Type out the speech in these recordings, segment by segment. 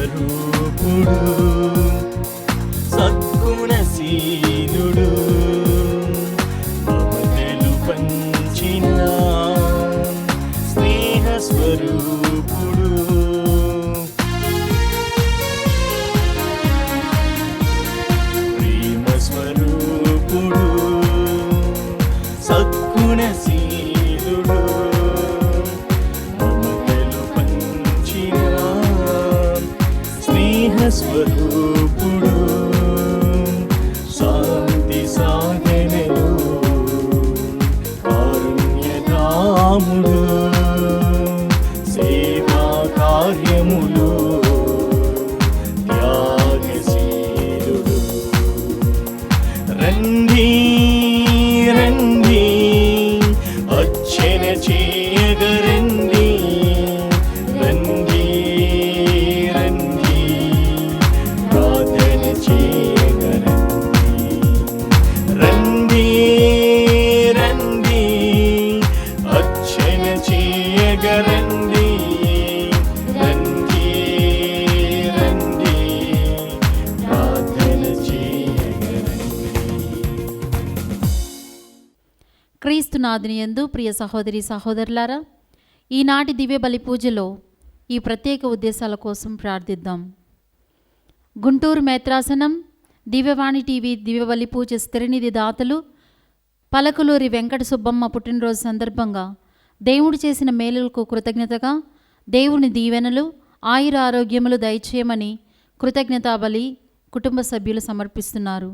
స్వరూపుడు సద్గుణశీలుడు మమతలు పంచిన స్నేహ స్వరూపుడు ప్రేమ స్వరూపుడు సద్గుణశీలుడు మమతలు పంచిన స్నేహ స్వరూపుడు శాంతి సాధనలు కారుణ్యధాముడు సేవా కార్యములు త్యాగశీలుడు రండి రండి అర్చన చేయగరండి రండి రండి ప్రార్థన చేయగరండి రండి రండి అర్చన చేయగరండి రండి రండి ప్రార్థన చేయగరండి. క్రీస్తునాథుని యందు ప్రియ సహోదరి సహోదరులారా, ఈనాటి దివ్య బలి పూజలో ఈ ప్రత్యేక ఉద్దేశాల కోసం ప్రార్థిద్దాం. గుంటూరు మేత్రాసనం, దివ్యవాణి టీవీ దివ్య బలి పూజ స్థిరనిధి దాతలు పలకలూరి వెంకట సుబ్బమ్మ పుట్టినరోజు సందర్భంగా దేవుడు చేసిన మేలులకు కృతజ్ఞతగా దేవుని దీవెనలు ఆయుర ఆరోగ్యములు దయచేయమని కృతజ్ఞతా బలి కుటుంబ సభ్యులు సమర్పిస్తున్నారు.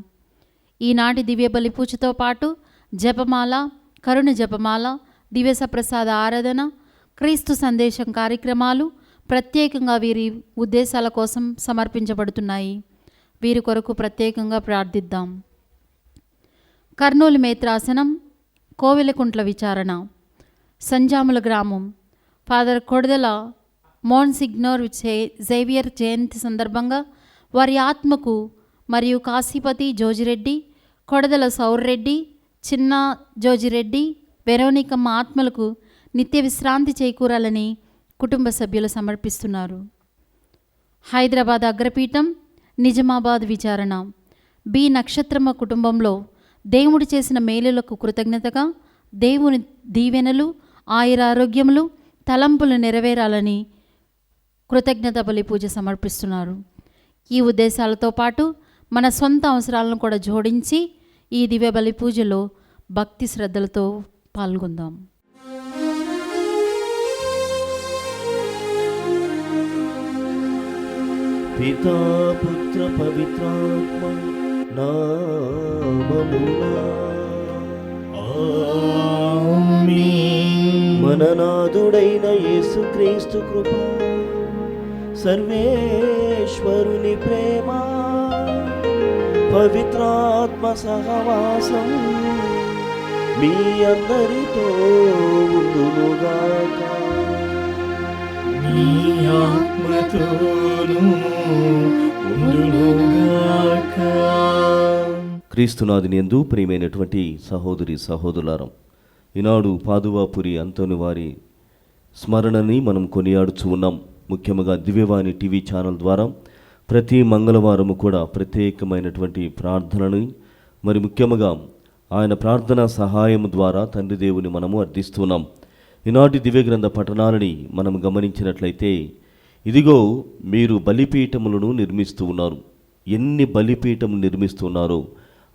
ఈనాటి దివ్య బలి పూజతో పాటు జపమాల, కరుణ జపమాల, దివ్య సప్రసాద ఆరాధన, క్రీస్తు సందేశం కార్యక్రమాలు ప్రత్యేకంగా వీరి ఉద్దేశాల కోసం సమర్పించబడుతున్నాయి. వీరి కొరకు ప్రత్యేకంగా ప్రార్థిద్దాం. కర్నూలు మేత్రాసనం, కోవెలకుంట్ల విచారణ, సంజాముల గ్రామం ఫాదర్ కొడదల మోన్సిగ్నోర్ జేవియర్ జయంతి సందర్భంగా వారి ఆత్మకు మరియు కాశీపతి జోజిరెడ్డి, కొడదల సౌర్రెడ్డి, చిన్న జోజిరెడ్డి, వెరోనికమ్మ ఆత్మలకు నిత్య విశ్రాంతి చేకూరాలని కుటుంబ సభ్యులు సమర్పిస్తున్నారు. హైదరాబాద్ అగ్రపీఠం, నిజామాబాద్ విచారణ, బి నక్షత్రమ్మ కుటుంబంలో దేవుడు చేసిన మేలులకు కృతజ్ఞతగా దేవుని దీవెనలు ఆయురారోగ్యములు తలంపులు నెరవేరాలని కృతజ్ఞత బలి పూజ సమర్పిస్తున్నారు. ఈ ఉద్దేశాలతో పాటు మన సొంత అవసరాలను కూడా జోడించి ఈ దివ్య బలి పూజలో భక్తి శ్రద్ధలతో పాల్గొందాం. పితా పుత్ర పవిత్రాత్మ నామమునా ఆమేన్. మననాథుడైన యేసుక్రీస్తు కృప, సర్వేశ్వరుని ప్రేమ, పవిత్రాత్మ సహవాసం మీ అందరితో ఉండునుగాక. మీ ఆత్మతోనూ ఉండునుగాక. క్రీస్తునాథుని యందు ప్రియమైనటువంటి సహోదరి సహోదరులారా, ఈనాడు పాదువాపురి అంతోని వారి స్మరణని మనం కొనియాడుచు ఉన్నాం. ముఖ్యంగా దివ్యవాణి టీవీ ఛానల్ ద్వారా ప్రతి మంగళవారము కూడా ప్రత్యేకమైనటువంటి ప్రార్థనని, మరి ముఖ్యంగా ఆయన ప్రార్థనా సహాయం ద్వారా తండ్రి దేవుని మనము అర్థిస్తున్నాం. ఈనాటి దివ్య గ్రంథ పఠనాలని మనం గమనించినట్లయితే, ఇదిగో మీరు బలిపీఠములను నిర్మిస్తూ ఉన్నారు. ఎన్ని బలిపీఠములు నిర్మిస్తున్నారో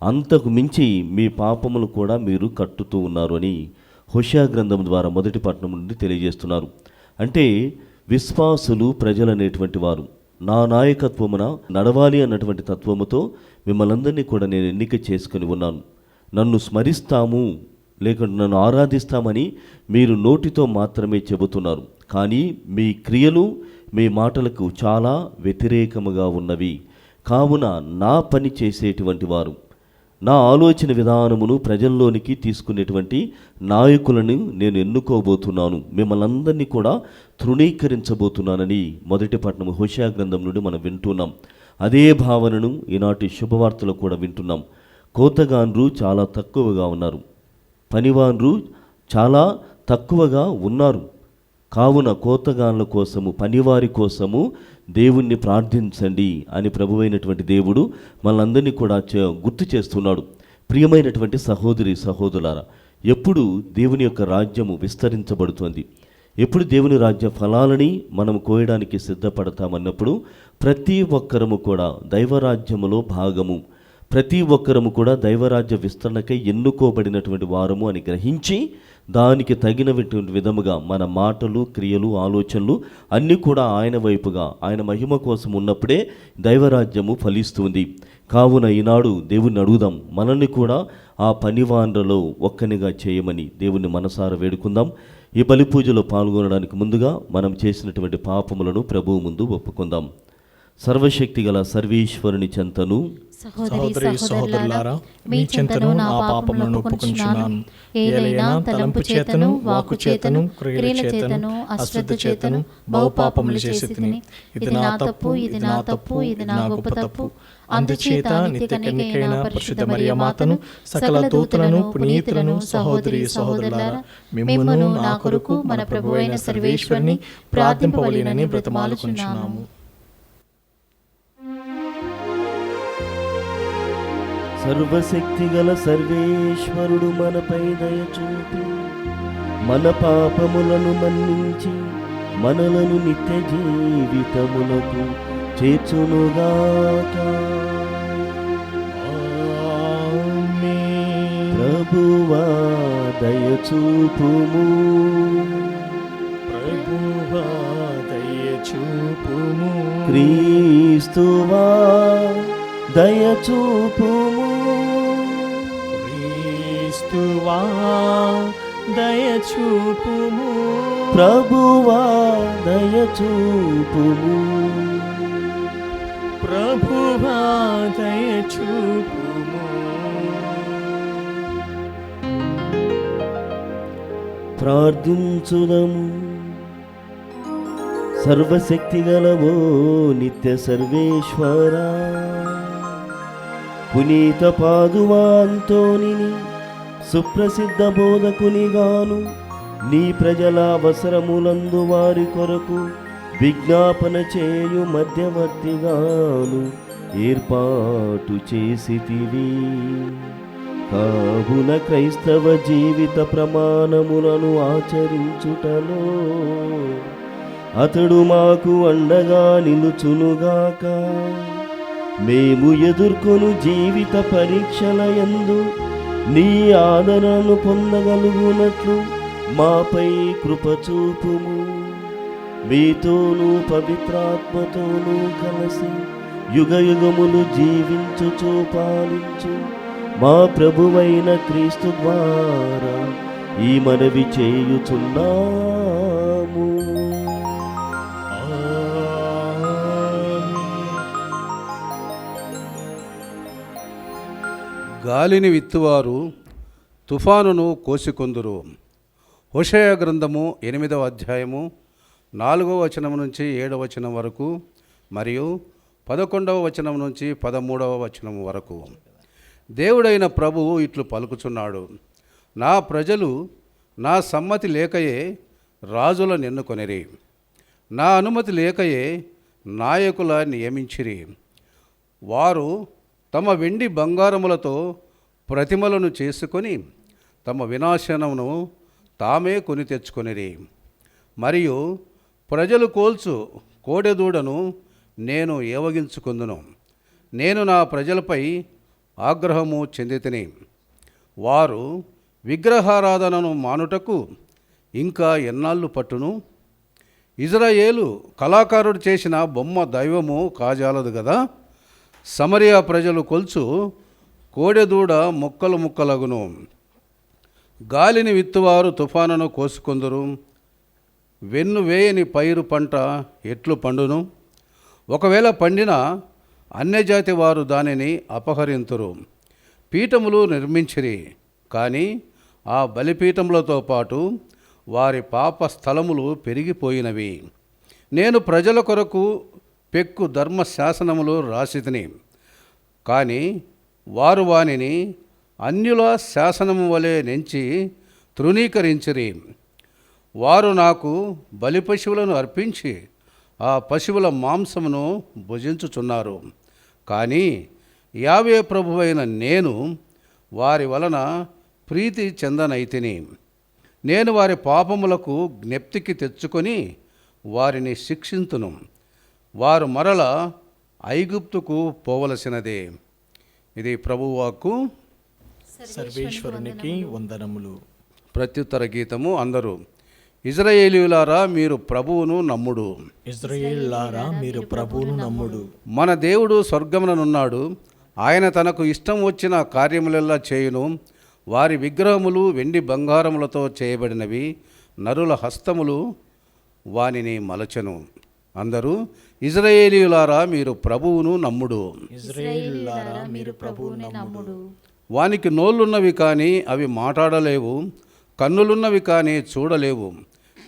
అంతకు మించి మీ పాపములు కూడా మీరు కట్టుతూ ఉన్నారు అని హోషేయ గ్రంథం ద్వారా మొదటి పట్టణం నుండి తెలియజేస్తున్నారు. అంటే విశ్వాసులు ప్రజలనేటువంటి వారు నా నాయకత్వమున నడవాలి అన్నటువంటి తత్వముతో మిమ్మల్ని అందరినీ కూడా నేను ఎన్నిక చేసుకుని ఉన్నాను. నన్ను స్మరిస్తాము లేకుంటే నన్ను ఆరాధిస్తామని మీరు నోటితో మాత్రమే చెబుతున్నారు, కానీ మీ క్రియలు మీ మాటలకు చాలా వ్యతిరేకముగా ఉన్నవి. కావున నా పని చేసేటువంటి వారు, నా ఆలోచన విధానమును ప్రజల్లోనికి తీసుకునేటువంటి నాయకులను నేను ఎన్నుకోబోతున్నాను, మిమ్మల్ని అందరినీ కూడా తృణీకరించబోతున్నానని మొదటి పట్టణం హోషేయ గ్రంథం నుండి మనం వింటున్నాం. అదే భావనను ఈనాటి శుభవార్తలో కూడా వింటున్నాం. కోతగాండ్రు చాలా తక్కువగా ఉన్నారు, పనివాన్రు చాలా తక్కువగా ఉన్నారు. కావున కోతగాళ్ళ కోసము, పనివారి కోసము దేవుణ్ణి ప్రార్థించండి అని ప్రభువైనటువంటి దేవుడు మనందరినీ కూడా గుర్తు చేస్తున్నాడు. ప్రియమైనటువంటి సహోదరి సహోదరులారా, ఎప్పుడు దేవుని యొక్క రాజ్యము విస్తరించబడుతుంది, ఎప్పుడు దేవుని రాజ్య ఫలాలని మనం కోయడానికి సిద్ధపడతామన్నప్పుడు ప్రతి ఒక్కరము కూడా దైవరాజ్యములో భాగము, ప్రతి ఒక్కరము కూడా దైవరాజ్య విస్తరణకై ఎన్నుకోబడినటువంటి వారము అని గ్రహించి దానికి తగినటువంటి విధముగా మన మాటలు, క్రియలు, ఆలోచనలు అన్నీ కూడా ఆయన వైపుగా, ఆయన మహిమ కోసం ఉన్నప్పుడే దైవరాజ్యము ఫలిస్తుంది. కావున ఈనాడు దేవుణ్ణి అడుగుదాం, మనల్ని కూడా ఆ పనివాండ్రలో ఒక్కనిగా చేయమని దేవుణ్ణి మనసారా వేడుకుందాం. ఈ బలి పూజలో పాల్గొనడానికి ముందుగా మనం చేసినటువంటి పాపములను ప్రభువు ముందు ఒప్పుకుందాం. సర్వశక్తి గల సర్వేశ్వరుని చెంతను సహోదరి సహోదరులారా, మీ చెంతను నా పాపములను ఒప్పుకొనుచున్నాను. ఏదైనా తలంపు చేతను, వాక్కు చేతను, క్రియల చేతను, అశ్రద్ధ చేతను బహుపాపములు చేసితిని. ఇది నా తప్పు, ఇది నా తప్పు, ఇది నా గొప్ప తప్పు. అందుచేత నిత్య కన్యకైన పరిశుద్ధ మరియ మాతను, సకల దూతలను, పునీతులను, సహోదరి సహోదరులారా, మిమ్మును నా కొరకు మన ప్రభువైన సర్వేశ్వరుని ప్రార్థింపవలెనని బ్రతిమాలుచున్నాము. సర్వశక్తి గల సర్వేశ్వరుడు మనపై దయ చూపి మన పాపములను మన్నించి మనలను నిత్య జీవితములకు చేర్చునుగాక. ప్రభువా దయ చూపుము, ప్రభువా దయ చూపుము, క్రీస్తువా దయ చూపుము, క్రీస్తువా దయ చూపుము, ప్రభువా దయ చూపుము, ప్రభువా దయ చూపుము. ప్రార్థించుదము. సర్వశక్తి గలవో నిత్య సర్వేశ్వరా, పునీత పాదువా అంతోనిని సుప్రసిద్ధ బోధకునిగాను నీ ప్రజల అవసరములందు వారి కొరకు విజ్ఞాపన చేయు మధ్యవర్తిగాను ఏర్పాటు చేసితివి. కావున క్రైస్తవ జీవిత ప్రమాణములను ఆచరించుటలో అతడు మాకు అండగా నిలుచునుగాక. మేము ఎదుర్కొను జీవిత పరీక్షల యందు నీ ఆదరణను పొందగలుగునట్లు మాపై కృప చూపుము. మీతోనూ పవిత్రాత్మతోనూ కలిసి యుగయుగములు జీవించుచు పాలించు మా ప్రభువైన క్రీస్తు ద్వారా ఈ మనవి చేయుచున్నాము. గాలిని విత్తువారు తుఫానును కోసికొందురు. హోషేయ గ్రంథము 8వ అధ్యాయము 4వ వచనం నుంచి 7వ వచనం వరకు మరియు 11వ వచనం నుంచి 13వ వచనం వరకు. దేవుడైన ప్రభువు ఇట్లు పలుకుచున్నాడు, నా ప్రజలు నా సమ్మతి లేకయే రాజుల ఎన్నుకొనిరి, నా అనుమతి లేకయే నాయకుల నియమించిరి. వారు తమ వెండి బంగారములతో ప్రతిమలను చేసుకొని తమ వినాశనమును తామే కొని తెచ్చుకొనిరి. మరియు ప్రజలు కోల్చు కోడెదూడను నేను ఏవగించుకుందును. నేను నా ప్రజలపై ఆగ్రహము చెందితిని. వారు విగ్రహారాధనను మానుటకు ఇంకా ఎన్నాళ్ళు పట్టును? ఇజ్రాయేలు కళాకారుడు చేసిన బొమ్మ దైవము కాజాలదు కదా. సమరియా ప్రజలు కొల్చు కోడెదూడ ముక్కలు ముక్కలగును. గాలిని విత్తువారు తుఫానును కోసుకొందురు. వెన్ను వేయని పైరు పంట ఎట్లు పండును? ఒకవేళ పండినా అన్యజాతి వారు దానిని అపహరింతురు. పీఠములు నిర్మించిరి, కానీ ఆ బలిపీఠములతో పాటు వారి పాప స్థలములు పెరిగిపోయినవి. నేను ప్రజల కొరకు పెక్కు ధర్మశాసనములు రాసితిని, కానీ వారు వానిని అన్యుల శాసనము వలె నెంచి తృణీకరించిరి. వారు నాకు బలి పశువులను అర్పించి ఆ పశువుల మాంసమును భుజించుచున్నారు. కానీ యావే ప్రభువైన నేను వారి వలన ప్రీతి చెందనైతిని. నేను వారి పాపములకు జ్ఞప్తికి తెచ్చుకొని వారిని శిక్షింతును. వారు మరల ఐగుప్తుకు పోవలసినదే. ఇది ప్రభువాక్కు. సర్వేశ్వరునికి వందనములు. ప్రత్యుత్తర గీతము. అందరూ ఇజ్రాయేలీయులారా మీరు ప్రభువును నమ్ముడు. ఇజ్రాయేలులారా మీరు ప్రభువును నమ్ముడు. మన దేవుడు స్వర్గముననున్నాడు. ఆయన తనకు ఇష్టం వచ్చిన కార్యములెల్లా చేయును. వారి విగ్రహములు వెండి బంగారములతో చేయబడినవి. నరుల హస్తములు వానిని మలచెను. అందరూ ఇజ్రాయేలీయులారా మీరు ప్రభువును నమ్ముడు. ఇజ్రాయేలులారా మీరు ప్రభువును నమ్ముడు. వానికి నోళ్ళున్నవి కానీ అవి మాట్లాడలేవు, కన్నులున్నవి కానీ చూడలేవు,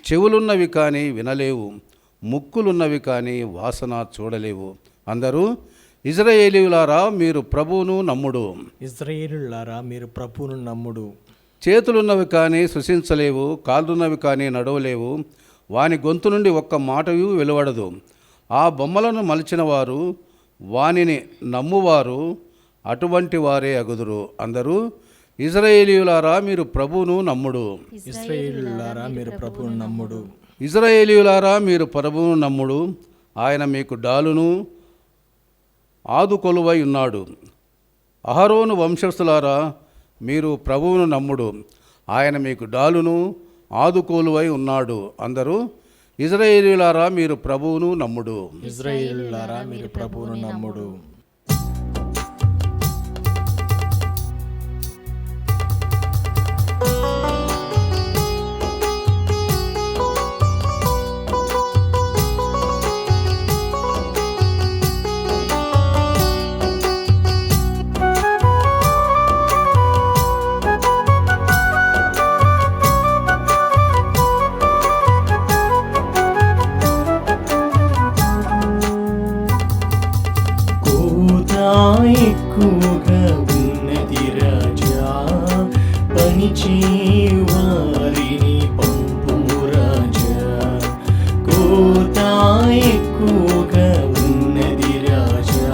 చెవులున్నవి కానీ వినలేవు, ముక్కులున్నవి కానీ వాసన చూడలేవు. అందరూ ఇజ్రాయేలీయులారా మీరు ప్రభువును నమ్ముడు. ఇజ్రాయేలులారా మీరు ప్రభువును నమ్ముడు. చేతులున్నవి కానీ సృశించలేవు, కాళ్ళున్నవి కానీ నడవలేవు, వాని గొంతు నుండి ఒక్క మాటయు వెలువడదు. ఆ బొమ్మలను మలిచిన వారు వానిని నమ్మువారు అటువంటి వారే అగుదురు. అందరూ ఇజ్రాయేలీయులారా మీరు ప్రభువును నమ్ముడు. ఇజ్రాయేలులారా మీరు ప్రభువును నమ్ముడు. ఇజ్రాయేలీయులారా మీరు ప్రభువును నమ్ముడు. ఆయన మీకు డాలును ఆదుకొలువై ఉన్నాడు. అహరోను వంశస్థులారా మీరు ప్రభువును నమ్ముడు. ఆయన మీకు డాలును ఆదుకోలువై ఉన్నాడు. అందరూ ఇజ్రాయేలీయులారా మీరు ప్రభువును నమ్ముడు. ఇజ్రాయేలులారా మీరు ప్రభువును నమ్ముడు. ఎక్కువగా ఉన్నది రాజా, పనిచేయు వారిని పంపుము రాజా. కోత ఎక్కువగా ఉన్నది రాజా,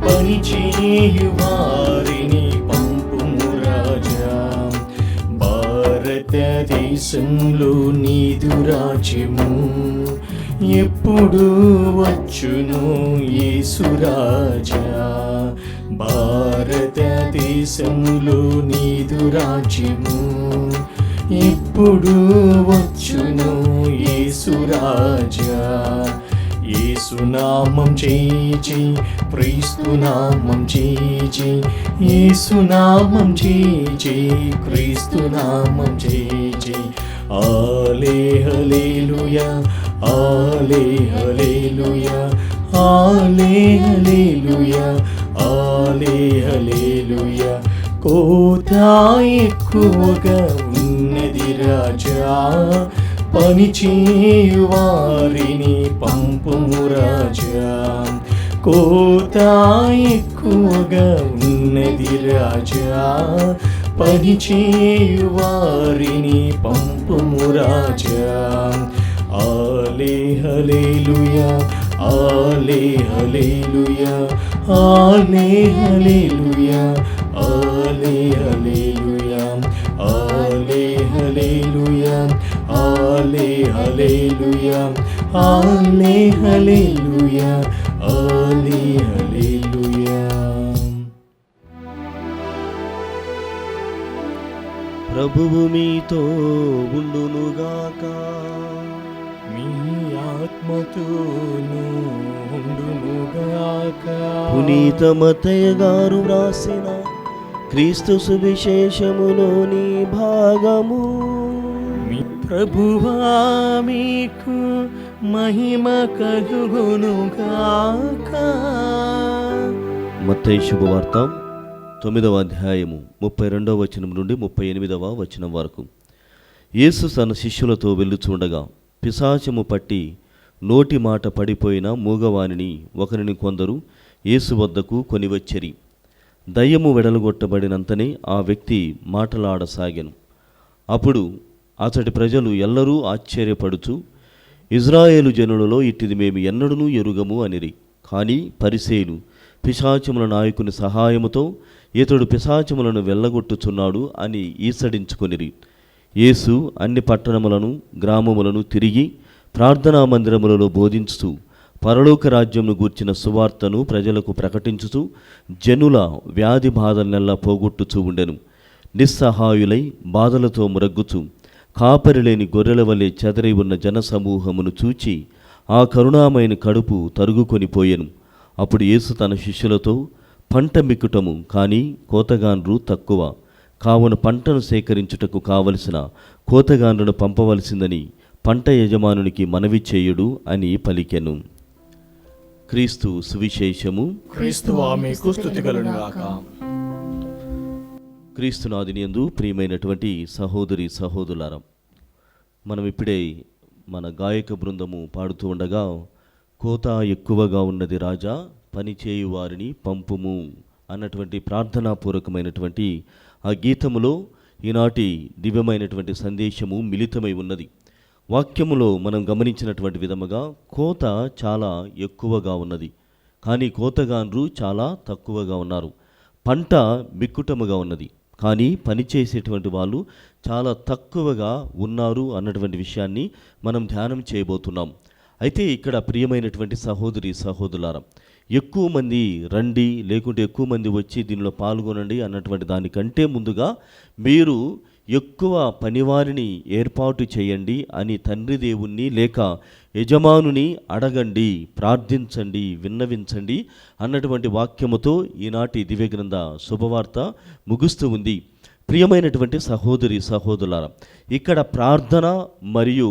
పనిచేయు వారిని పంపుము రాజా. భారతదేశంలో నీదు రాజ్యము ఎప్పుడు వచ్చును యేసు రాజా. భారతదేశంలో నీదు రాజ్యము ఎప్పుడు వచ్చును యేసు రాజా. యేసునామం చేచి క్రీస్తునామం చేచి, యేసునామం చేచి క్రీస్తునామం చేచి. ఆలే హల్లెలూయా, ఆలే హల్లెలూయా, ఆలే హల్లెలూయా, ఆలే హల్లెలూయా. కోత ఎక్కువగా ఉన్నది రాజా, పనిచేయు వారిని పంపుము రాజా. కోత ఎక్కువగా ఉన్నది రాజా, పనిచేయు వారిని పంపుము రాజా. ఆలే హల్లెలూయా, ఆలే హల్లెలూయా, ఆలే హల్లెలూయా, ఆలే హల్లెలూయా, ఆలే హల్లెలూయా, ఆలే హల్లెలూయా, ఆలే హల్లెలూయా, ఆలే హల్లెలూయా. ప్రభువు మీతో ఉండునుగాక. మీ ఆత్మతోనూ ఉండునుగాక. పునీత మత్తయ్య గారు వ్రాసిన క్రీస్తు సువిశేషములోని భాగము. మీ ప్రభువా మీకు మహిమ కలుగునుగాక. మత్తయి శుభవార్త 9వ అధ్యాయము 32వ వచనం నుండి 38వ వచనం వరకు. యేసు తన శిష్యులతో వెళ్ళుచుండగా పిశాచము పట్టి నోటి మాట పడిపోయిన మూగవానిని ఒకరిని కొందరు యేసు వద్దకు కొనివచ్చిరి. దయ్యము వెడలగొట్టబడినంతనే ఆ వ్యక్తి మాటలాడసాగెను. అప్పుడు అతడి ప్రజలు ఎల్లరూ ఆశ్చర్యపడుచు, ఇజ్రాయేలు జనులలో ఇట్టిది మేము ఎన్నడూ ఎరుగము అనిరి. కానీ పరిసేయులు పిశాచముల నాయకుని సహాయముతో ఇతడు పిశాచములను వెళ్ళగొట్టుచున్నాడు అని ఈసడించుకొనిరి. యేసు అన్ని పట్టణములను గ్రామములను తిరిగి ప్రార్థనా మందిరములలో బోధించుతూ పరలోక రాజ్యమును గూర్చిన సువార్తను ప్రజలకు ప్రకటించుతూ జనుల వ్యాధి బాధలనెల్లా పోగొట్టుచూ ఉండెను. నిస్సహాయులై బాధలతో మురగ్గుచు కాపరిలేని గొర్రెల వలె చెదరి ఉన్న జనసమూహమును చూచి ఆ కరుణామయని కడుపు తరుగుకొని పోయెను. అప్పుడు యేసు తన శిష్యులతో, పంట మిక్కుటము కానీ కోతగాండ్రు తక్కువ, కావున పంటను సేకరించుటకు కావలసిన కోతగాండ్రును పంపవలసిందని పంట యజమానునికి మనవి చేయుడు అని పలికెను. క్రీస్తు సువిశేషము. క్రీస్తువా మీకు స్తుతి కలుగునుగాక. క్రీస్తునాదినియందు ప్రియమైనటువంటి సహోదరి సహోదరులారా, మనం ఇప్పుడే మన గాయక బృందము పాడుతూ ఉండగా, కోత ఎక్కువగా ఉన్నది రాజా పనిచేయు వారిని పంపుము అన్నటువంటి ప్రార్థనాపూర్వకమైనటువంటి ఆ గీతములో ఈనాటి దివ్యమైనటువంటి సందేశము మిళితమై ఉన్నది. వాక్యములో మనం గమనించినటువంటి విధముగా కోత చాలా ఎక్కువగా ఉన్నది, కానీ కోతగాండ్రు చాలా తక్కువగా ఉన్నారు. పంట మిక్కుటముగా ఉన్నది, కానీ పనిచేసేటువంటి వాళ్ళు చాలా తక్కువగా ఉన్నారు అన్నటువంటి విషయాన్ని మనం ధ్యానం చేయబోతున్నాం. అయితే ఇక్కడ ప్రియమైనటువంటి సహోదరి సహోదరులారా, ఎక్కువ మంది రండి, లేకుంటే ఎక్కువ మంది వచ్చి దీనిలో పాల్గొనండి అన్నటువంటి దానికంటే ముందుగా మీరు ఎక్కువ పనివారిని ఏర్పాటు చేయండి అని తండ్రి దేవుణ్ణి లేక యజమానుని అడగండి, ప్రార్థించండి, విన్నవించండి అన్నటువంటి వాక్యముతో ఈనాటి దివ్యగ్రంథ శుభవార్త ముగుస్తూ ఉంది. ప్రియమైనటువంటి సహోదరి సహోదరులారా, ఇక్కడ ప్రార్థన మరియు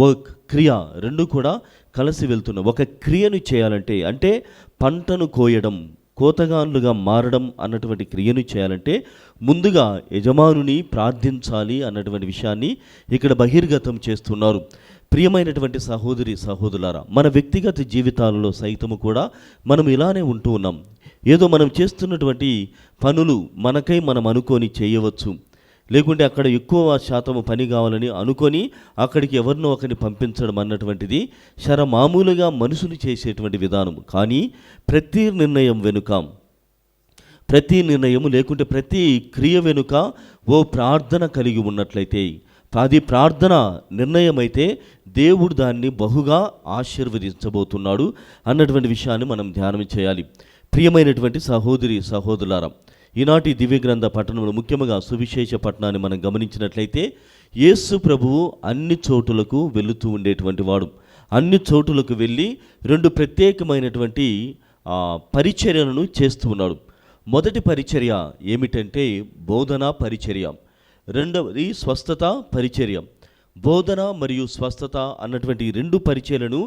వర్క్, క్రియ రెండు కూడా కలిసి వెళ్తున్న ఒక క్రియను చేయాలంటే, అంటే పంటను కోయడం, కోతగాన్లుగా మారడం అన్నటువంటి క్రియను చేయాలంటే ముందుగా యజమానుని ప్రార్థించాలి అన్నటువంటి విషయాన్ని ఇక్కడ బహిర్గతం చేస్తున్నారు. ప్రియమైనటువంటి సహోదరి సహోదరులారా, మన వ్యక్తిగత జీవితాలలో సైతము కూడా మనం ఇలానే ఉంటూ ఉన్నాం. ఏదో మనం చేస్తున్నటువంటి పనులు మనకై మనం అనుకొని చేయవచ్చు, లేకుంటే అక్కడ ఎక్కువ శాతము పని కావాలని అనుకొని అక్కడికి ఎవరినో ఒకరిని పంపించడం అన్నటువంటిది మామూలుగా మనుషులు చేసేటువంటి విధానం. కానీ ప్రతి నిర్ణయం వెనుక, ప్రతి నిర్ణయము లేకుంటే ప్రతి క్రియ వెనుక ఓ ప్రార్థన కలిగి ఉన్నట్లయితే, అది ప్రార్థన నిర్ణయం అయితే దేవుడు దాన్ని బహుగా ఆశీర్వదించబోతున్నాడు అన్నటువంటి విషయాన్ని మనం ధ్యానం చేయాలి. ప్రియమైనటువంటి సహోదరి సహోదరులారా, ఈనాటి దివ్యగ్రంథ పట్టణంలో ముఖ్యంగా సువిశేష పట్టణాన్ని మనం గమనించినట్లయితే యేసు ప్రభువు అన్ని చోటులకు వెళుతూ ఉండేటువంటి వాడు. అన్ని చోటులకు వెళ్ళి రెండు ప్రత్యేకమైనటువంటి పరిచర్యలను చేస్తూ ఉన్నాడు. మొదటి పరిచర్య ఏమిటంటే బోధనా పరిచర్య, రెండవది స్వస్థత పరిచర్య. బోధన మరియు స్వస్థత అన్నటువంటి రెండు పరిచర్యలను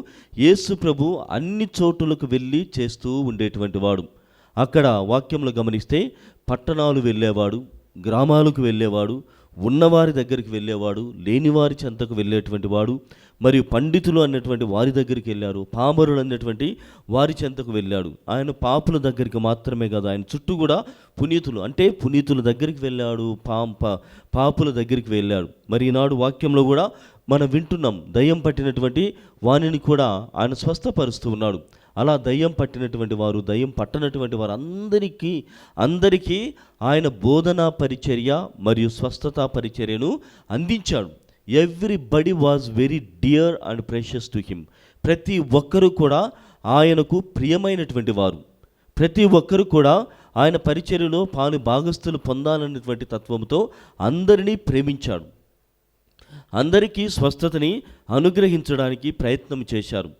యేసు ప్రభు అన్ని చోటులకు వెళ్ళి చేస్తూ ఉండేటువంటి వాడు. అక్కడ వాక్యంలో గమనిస్తే పట్టణాలు వెళ్ళేవాడు, గ్రామాలకు వెళ్ళేవాడు, ఉన్నవారి దగ్గరికి వెళ్ళేవాడు, లేనివారి చెంతకు వెళ్ళేటువంటి వాడు, మరియు పండితులు అన్నటువంటి వారి దగ్గరికి వెళ్ళారు, పామరులు అన్నటువంటి వారి చెంతకు వెళ్ళాడు. ఆయన పాపుల దగ్గరికి మాత్రమే కాదు, ఆయన చుట్టూ కూడా పునీతులు, అంటే పునీతుల దగ్గరికి వెళ్ళాడు, పాపుల దగ్గరికి వెళ్ళాడు. మరి ఈనాడు వాక్యంలో కూడా మనం వింటున్నాం, దయ్యం పట్టినటువంటి వాణిని కూడా ఆయన స్వస్థపరుస్తూ ఉన్నాడు. అలా దయ్యం పట్టినటువంటి వారు, దయ్యం పట్టనటువంటి వారు అందరికీ ఆయన బోధనా పరిచర్య మరియు స్వస్థతా పరిచర్యను అందించాడు. Everybody was very dear and precious to him. ప్రతి ఒక్కరూ కూడా ఆయనకు ప్రియమైనటువంటి వారు, ప్రతి ఒక్కరూ కూడా ఆయన పరిచర్యలో పాలు భాగస్థులు పొందాలన్నటువంటి తత్వంతో అందరినీ ప్రేమించాడు, అందరికీ స్వస్థతని అనుగ్రహించడానికి ప్రయత్నం చేశారు.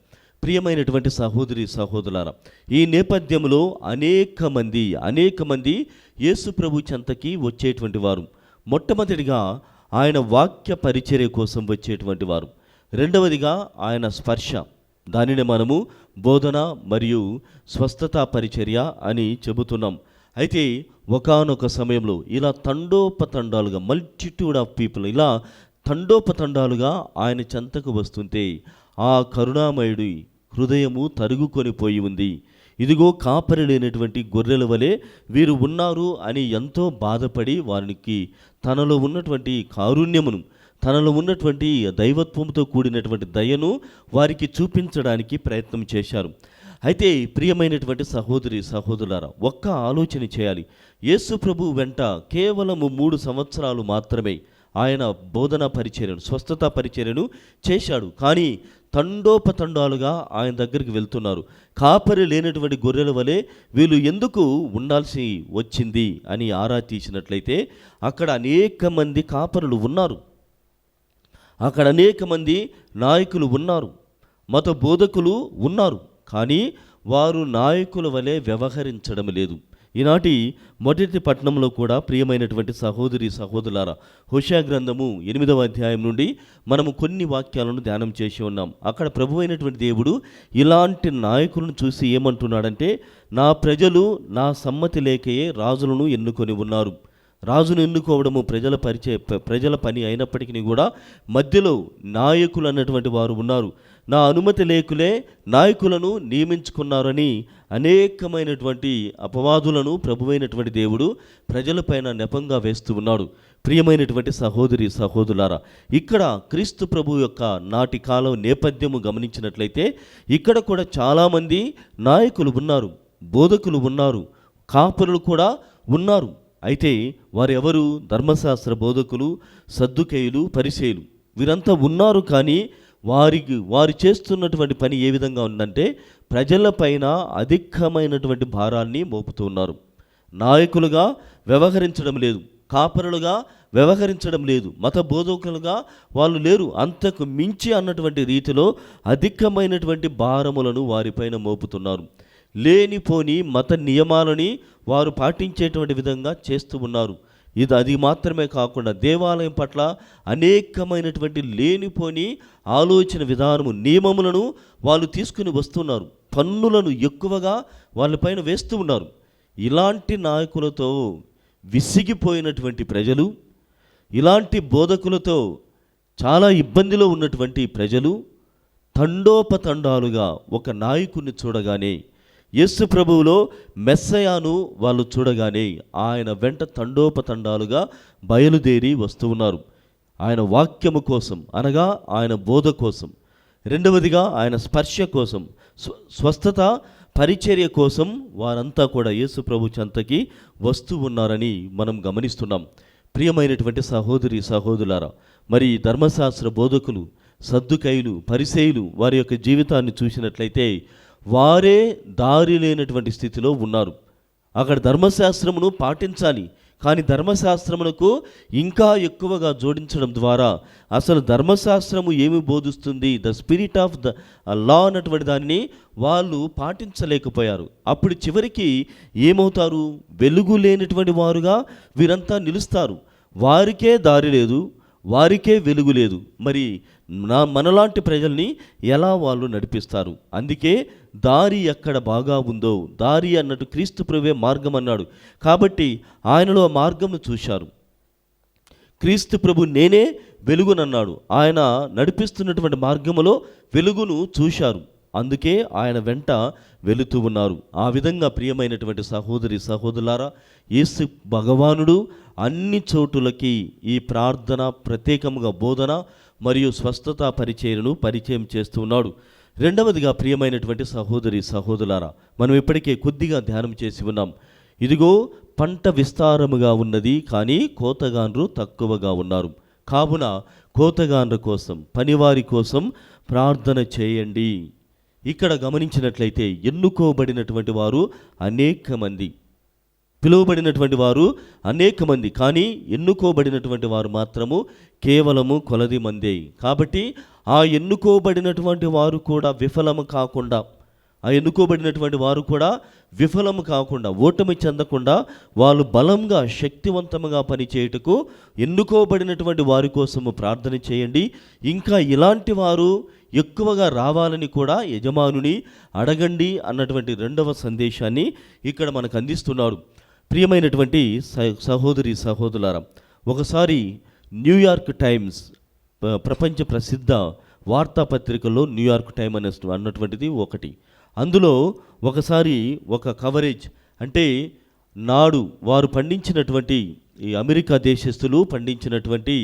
ప్రియమైనటువంటి సహోదరి సహోదరులారా, ఈ నేపథ్యంలో అనేక మంది యేసు ప్రభు చెంతకి వచ్చేటువంటి వారు. మొట్టమొదటిగా ఆయన వాక్య పరిచర్య కోసం వచ్చేటువంటి వారు, రెండవదిగా ఆయన స్పర్శ, దానిని మనము బోధన మరియు స్వస్థత పరిచర్య అని చెబుతున్నాం. అయితే ఒకానొక సమయంలో ఇలా తండోపతండాలుగా, మల్టిట్యూడ్ ఆఫ్ పీపుల్ ఇలా తండోపతండాలుగా ఆయన చెంతకు వస్తుంటే ఆ కరుణామయుడి హృదయము తరుగుకొని పోయి ఉంది. ఇదిగో కాపరి లేనటువంటి గొర్రెల వలె వీరు ఉన్నారు అని ఎంతో బాధపడి వారికి తనలో ఉన్నటువంటి కారుణ్యమును, తనలో ఉన్నటువంటి దైవత్వంతో కూడినటువంటి దయను వారికి చూపించడానికి ప్రయత్నం చేశారు. అయితే ప్రియమైనటువంటి సహోదరి సహోదరులారా, ఒక్క ఆలోచన చేయాలి. యేసు ప్రభు వెంట కేవలము 3 సంవత్సరాలు మాత్రమే ఆయన బోధనా పరిచర్యను, స్వస్థత పరిచర్యను చేశాడు. కానీ తండోపతండాలుగా ఆయన దగ్గరికి వెళ్తున్నారు. కాపరి లేనటువంటి గొర్రెల వలె వీళ్ళు ఎందుకు ఉండాల్సి వచ్చింది అని ఆరా తీసినట్లయితే అక్కడ అనేక మంది కాపరులు ఉన్నారు, అక్కడ అనేక మంది నాయకులు ఉన్నారు, మత బోధకులు ఉన్నారు. కానీ వారు నాయకుల వలె వ్యవహరించడం లేదు. ఈనాటి మొదటి పట్టణంలో కూడా ప్రియమైనటువంటి సహోదరి సహోదరులారా, హోషేయ గ్రంథము 8వ అధ్యాయం నుండి మనము కొన్ని వాక్యాలను ధ్యానం చేసి ఉన్నాం. అక్కడ ప్రభువైనటువంటి దేవుడు ఇలాంటి నాయకులను చూసి ఏమంటున్నాడంటే, నా ప్రజలు నా సమ్మతి లేకయే రాజులను ఎన్నుకొని ఉన్నారు. రాజును ఎన్నుకోవడము ప్రజల పని అయినప్పటికీ కూడా మధ్యలో నాయకులు అన్నటువంటి వారు ఉన్నారు. నా అనుమతి లేకులే నాయకులను నియమించుకున్నారని అనేకమైనటువంటి అపవాదులను ప్రభువైనటువంటి దేవుడు ప్రజలపైన నెపంగా వేస్తూ ఉన్నాడు. ప్రియమైనటువంటి సహోదరి సహోదరులారా, ఇక్కడ క్రీస్తు ప్రభు యొక్క నాటి కాలం నేపథ్యము గమనించినట్లయితే ఇక్కడ కూడా చాలామంది నాయకులు ఉన్నారు, బోధకులు ఉన్నారు, కాపురులు కూడా ఉన్నారు. అయితే వారెవరు? ధర్మశాస్త్ర బోధకులు, సద్దుకేయులు, పరిసేయులు, వీరంతా ఉన్నారు. కానీ వారు చేస్తున్నటువంటి పని ఏ విధంగా ఉందంటే ప్రజలపైన అధికమైనటువంటి భారాన్ని మోపుతూ ఉన్నారు. నాయకులుగా వ్యవహరించడం లేదు, కాపరులుగా వ్యవహరించడం లేదు, మత బోధకులుగా వాళ్ళు లేరు. అంతకు మించి అన్నటువంటి రీతిలో అధికమైనటువంటి భారములను వారిపైన మోపుతున్నారు. లేనిపోని మత నియమాలని వారు పాటించేటువంటి విధంగా చేస్తూ ఉన్నారు. అది మాత్రమే కాకుండా దేవాలయం పట్ల అనేకమైనటువంటి లేనిపోని ఆలోచన విధానము, నియమములను వాళ్ళు తీసుకుని వస్తున్నారు. పన్నులను ఎక్కువగా వాళ్ళపైన వేస్తూ ఉన్నారు. ఇలాంటి నాయకులతో విసిగిపోయినటువంటి ప్రజలు, ఇలాంటి బోధకులతో చాలా ఇబ్బందిలో ఉన్నటువంటి ప్రజలు తండోపతండాలుగా ఒక నాయకుడిని చూడగానే, యేసు ప్రభువులో మెస్సయాను వాళ్ళు చూడగానే ఆయన వెంట తండోపతండాలుగా బయలుదేరి వస్తూ ఉన్నారు. ఆయన వాక్యము కోసం, అనగా ఆయన బోధ కోసం, రెండవదిగా ఆయన స్పర్శ కోసం, స్వస్థత పరిచర్య కోసం వారంతా కూడా యేసు ప్రభు చెంతకి వస్తూ ఉన్నారని మనం గమనిస్తున్నాం. ప్రియమైనటువంటి సహోదరి సహోదరులారా, మరి ధర్మశాస్త్ర బోధకులు, సద్దుకైలు, పరిసేయులు వారి యొక్క జీవితాన్ని చూసినట్లయితే వారే దారి లేనటువంటి స్థితిలో ఉన్నారు. అక్కడ ధర్మశాస్త్రమును పాటించాలి, కానీ ధర్మశాస్త్రమునకు ఇంకా ఎక్కువగా జోడించడం ద్వారా అసలు ధర్మశాస్త్రము ఏమి బోధిస్తుంది, the spirit of the law అన్నటువంటి దాన్ని వాళ్ళు పాటించలేకపోయారు. అప్పుడు చివరికి ఏమవుతారు? వెలుగు లేనటువంటి వారుగా వీరంతా నిలుస్తారు. వారికే దారి లేదు, వారికే వెలుగు లేదు. మరి మనలాంటి ప్రజల్ని ఎలా వాళ్ళు నడిపిస్తారు? అందుకే దారి ఎక్కడ బాగా ఉందో, దారి అన్నట్టు క్రీస్తు ప్రభువే మార్గం అన్నాడు. కాబట్టి ఆయనలో మార్గంను చూశారు. క్రీస్తు ప్రభు నేనే వెలుగునన్నాడు. ఆయన నడిపిస్తున్నటువంటి మార్గములో వెలుగును చూశారు. అందుకే ఆయన వెంట వెళుతూ ఉన్నారు. ఆ విధంగా ప్రియమైనటువంటి సహోదరి సహోదరులారా, యేసు భగవానుడు అన్ని చోటులకి ఈ ప్రార్థన, ప్రత్యేకముగా బోధన మరియు స్వస్థత పరిచయం చేస్తూ ఉన్నాడు. రెండవదిగా ప్రియమైనటువంటి సహోదరి సహోదరులారా, మనం ఇప్పటికే కొద్దిగా ధ్యానం చేసి ఉన్నాం. ఇదిగో పంట విస్తారముగా ఉన్నది, కానీ కోతగాండ్రు తక్కువగా ఉన్నారు. కావున కోతగాండ్ర కోసం, పనివారి కోసం ప్రార్థన చేయండి. ఇక్కడ గమనించినట్లయితే ఎన్నుకోబడినటువంటి వారు అనేక మంది, పిలువబడినటువంటి వారు అనేక మంది, కానీ ఎన్నుకోబడినటువంటి వారు మాత్రము కేవలము కొలది మందే. కాబట్టి ఆ ఎన్నుకోబడినటువంటి వారు కూడా విఫలము కాకుండా ఓటమి చెందకుండా వాళ్ళు బలంగా, శక్తివంతంగా పనిచేయుటకు ఎన్నుకోబడినటువంటి వారి కోసము ప్రార్థన చేయండి. ఇంకా ఇలాంటి వారు ఎక్కువగా రావాలని కూడా యజమానుని అడగండి అన్నటువంటి రెండవ సందేశాన్ని ఇక్కడ మనకు అందిస్తున్నాడు. ప్రియమైనటువంటి సహోదరి సహోదరులారా, ఒకసారి న్యూయార్క్ టైమ్స్, ప్రపంచ ప్రసిద్ధ వార్తాపత్రికల్లో న్యూయార్క్ టైమ్ అన్నటువంటిది ఒకటి. అందులో ఒకసారి ఒక కవరేజ్, అంటే నాడు వారు పండించినటువంటి, ఈ అమెరికా దేశస్తులు పండించినటువంటి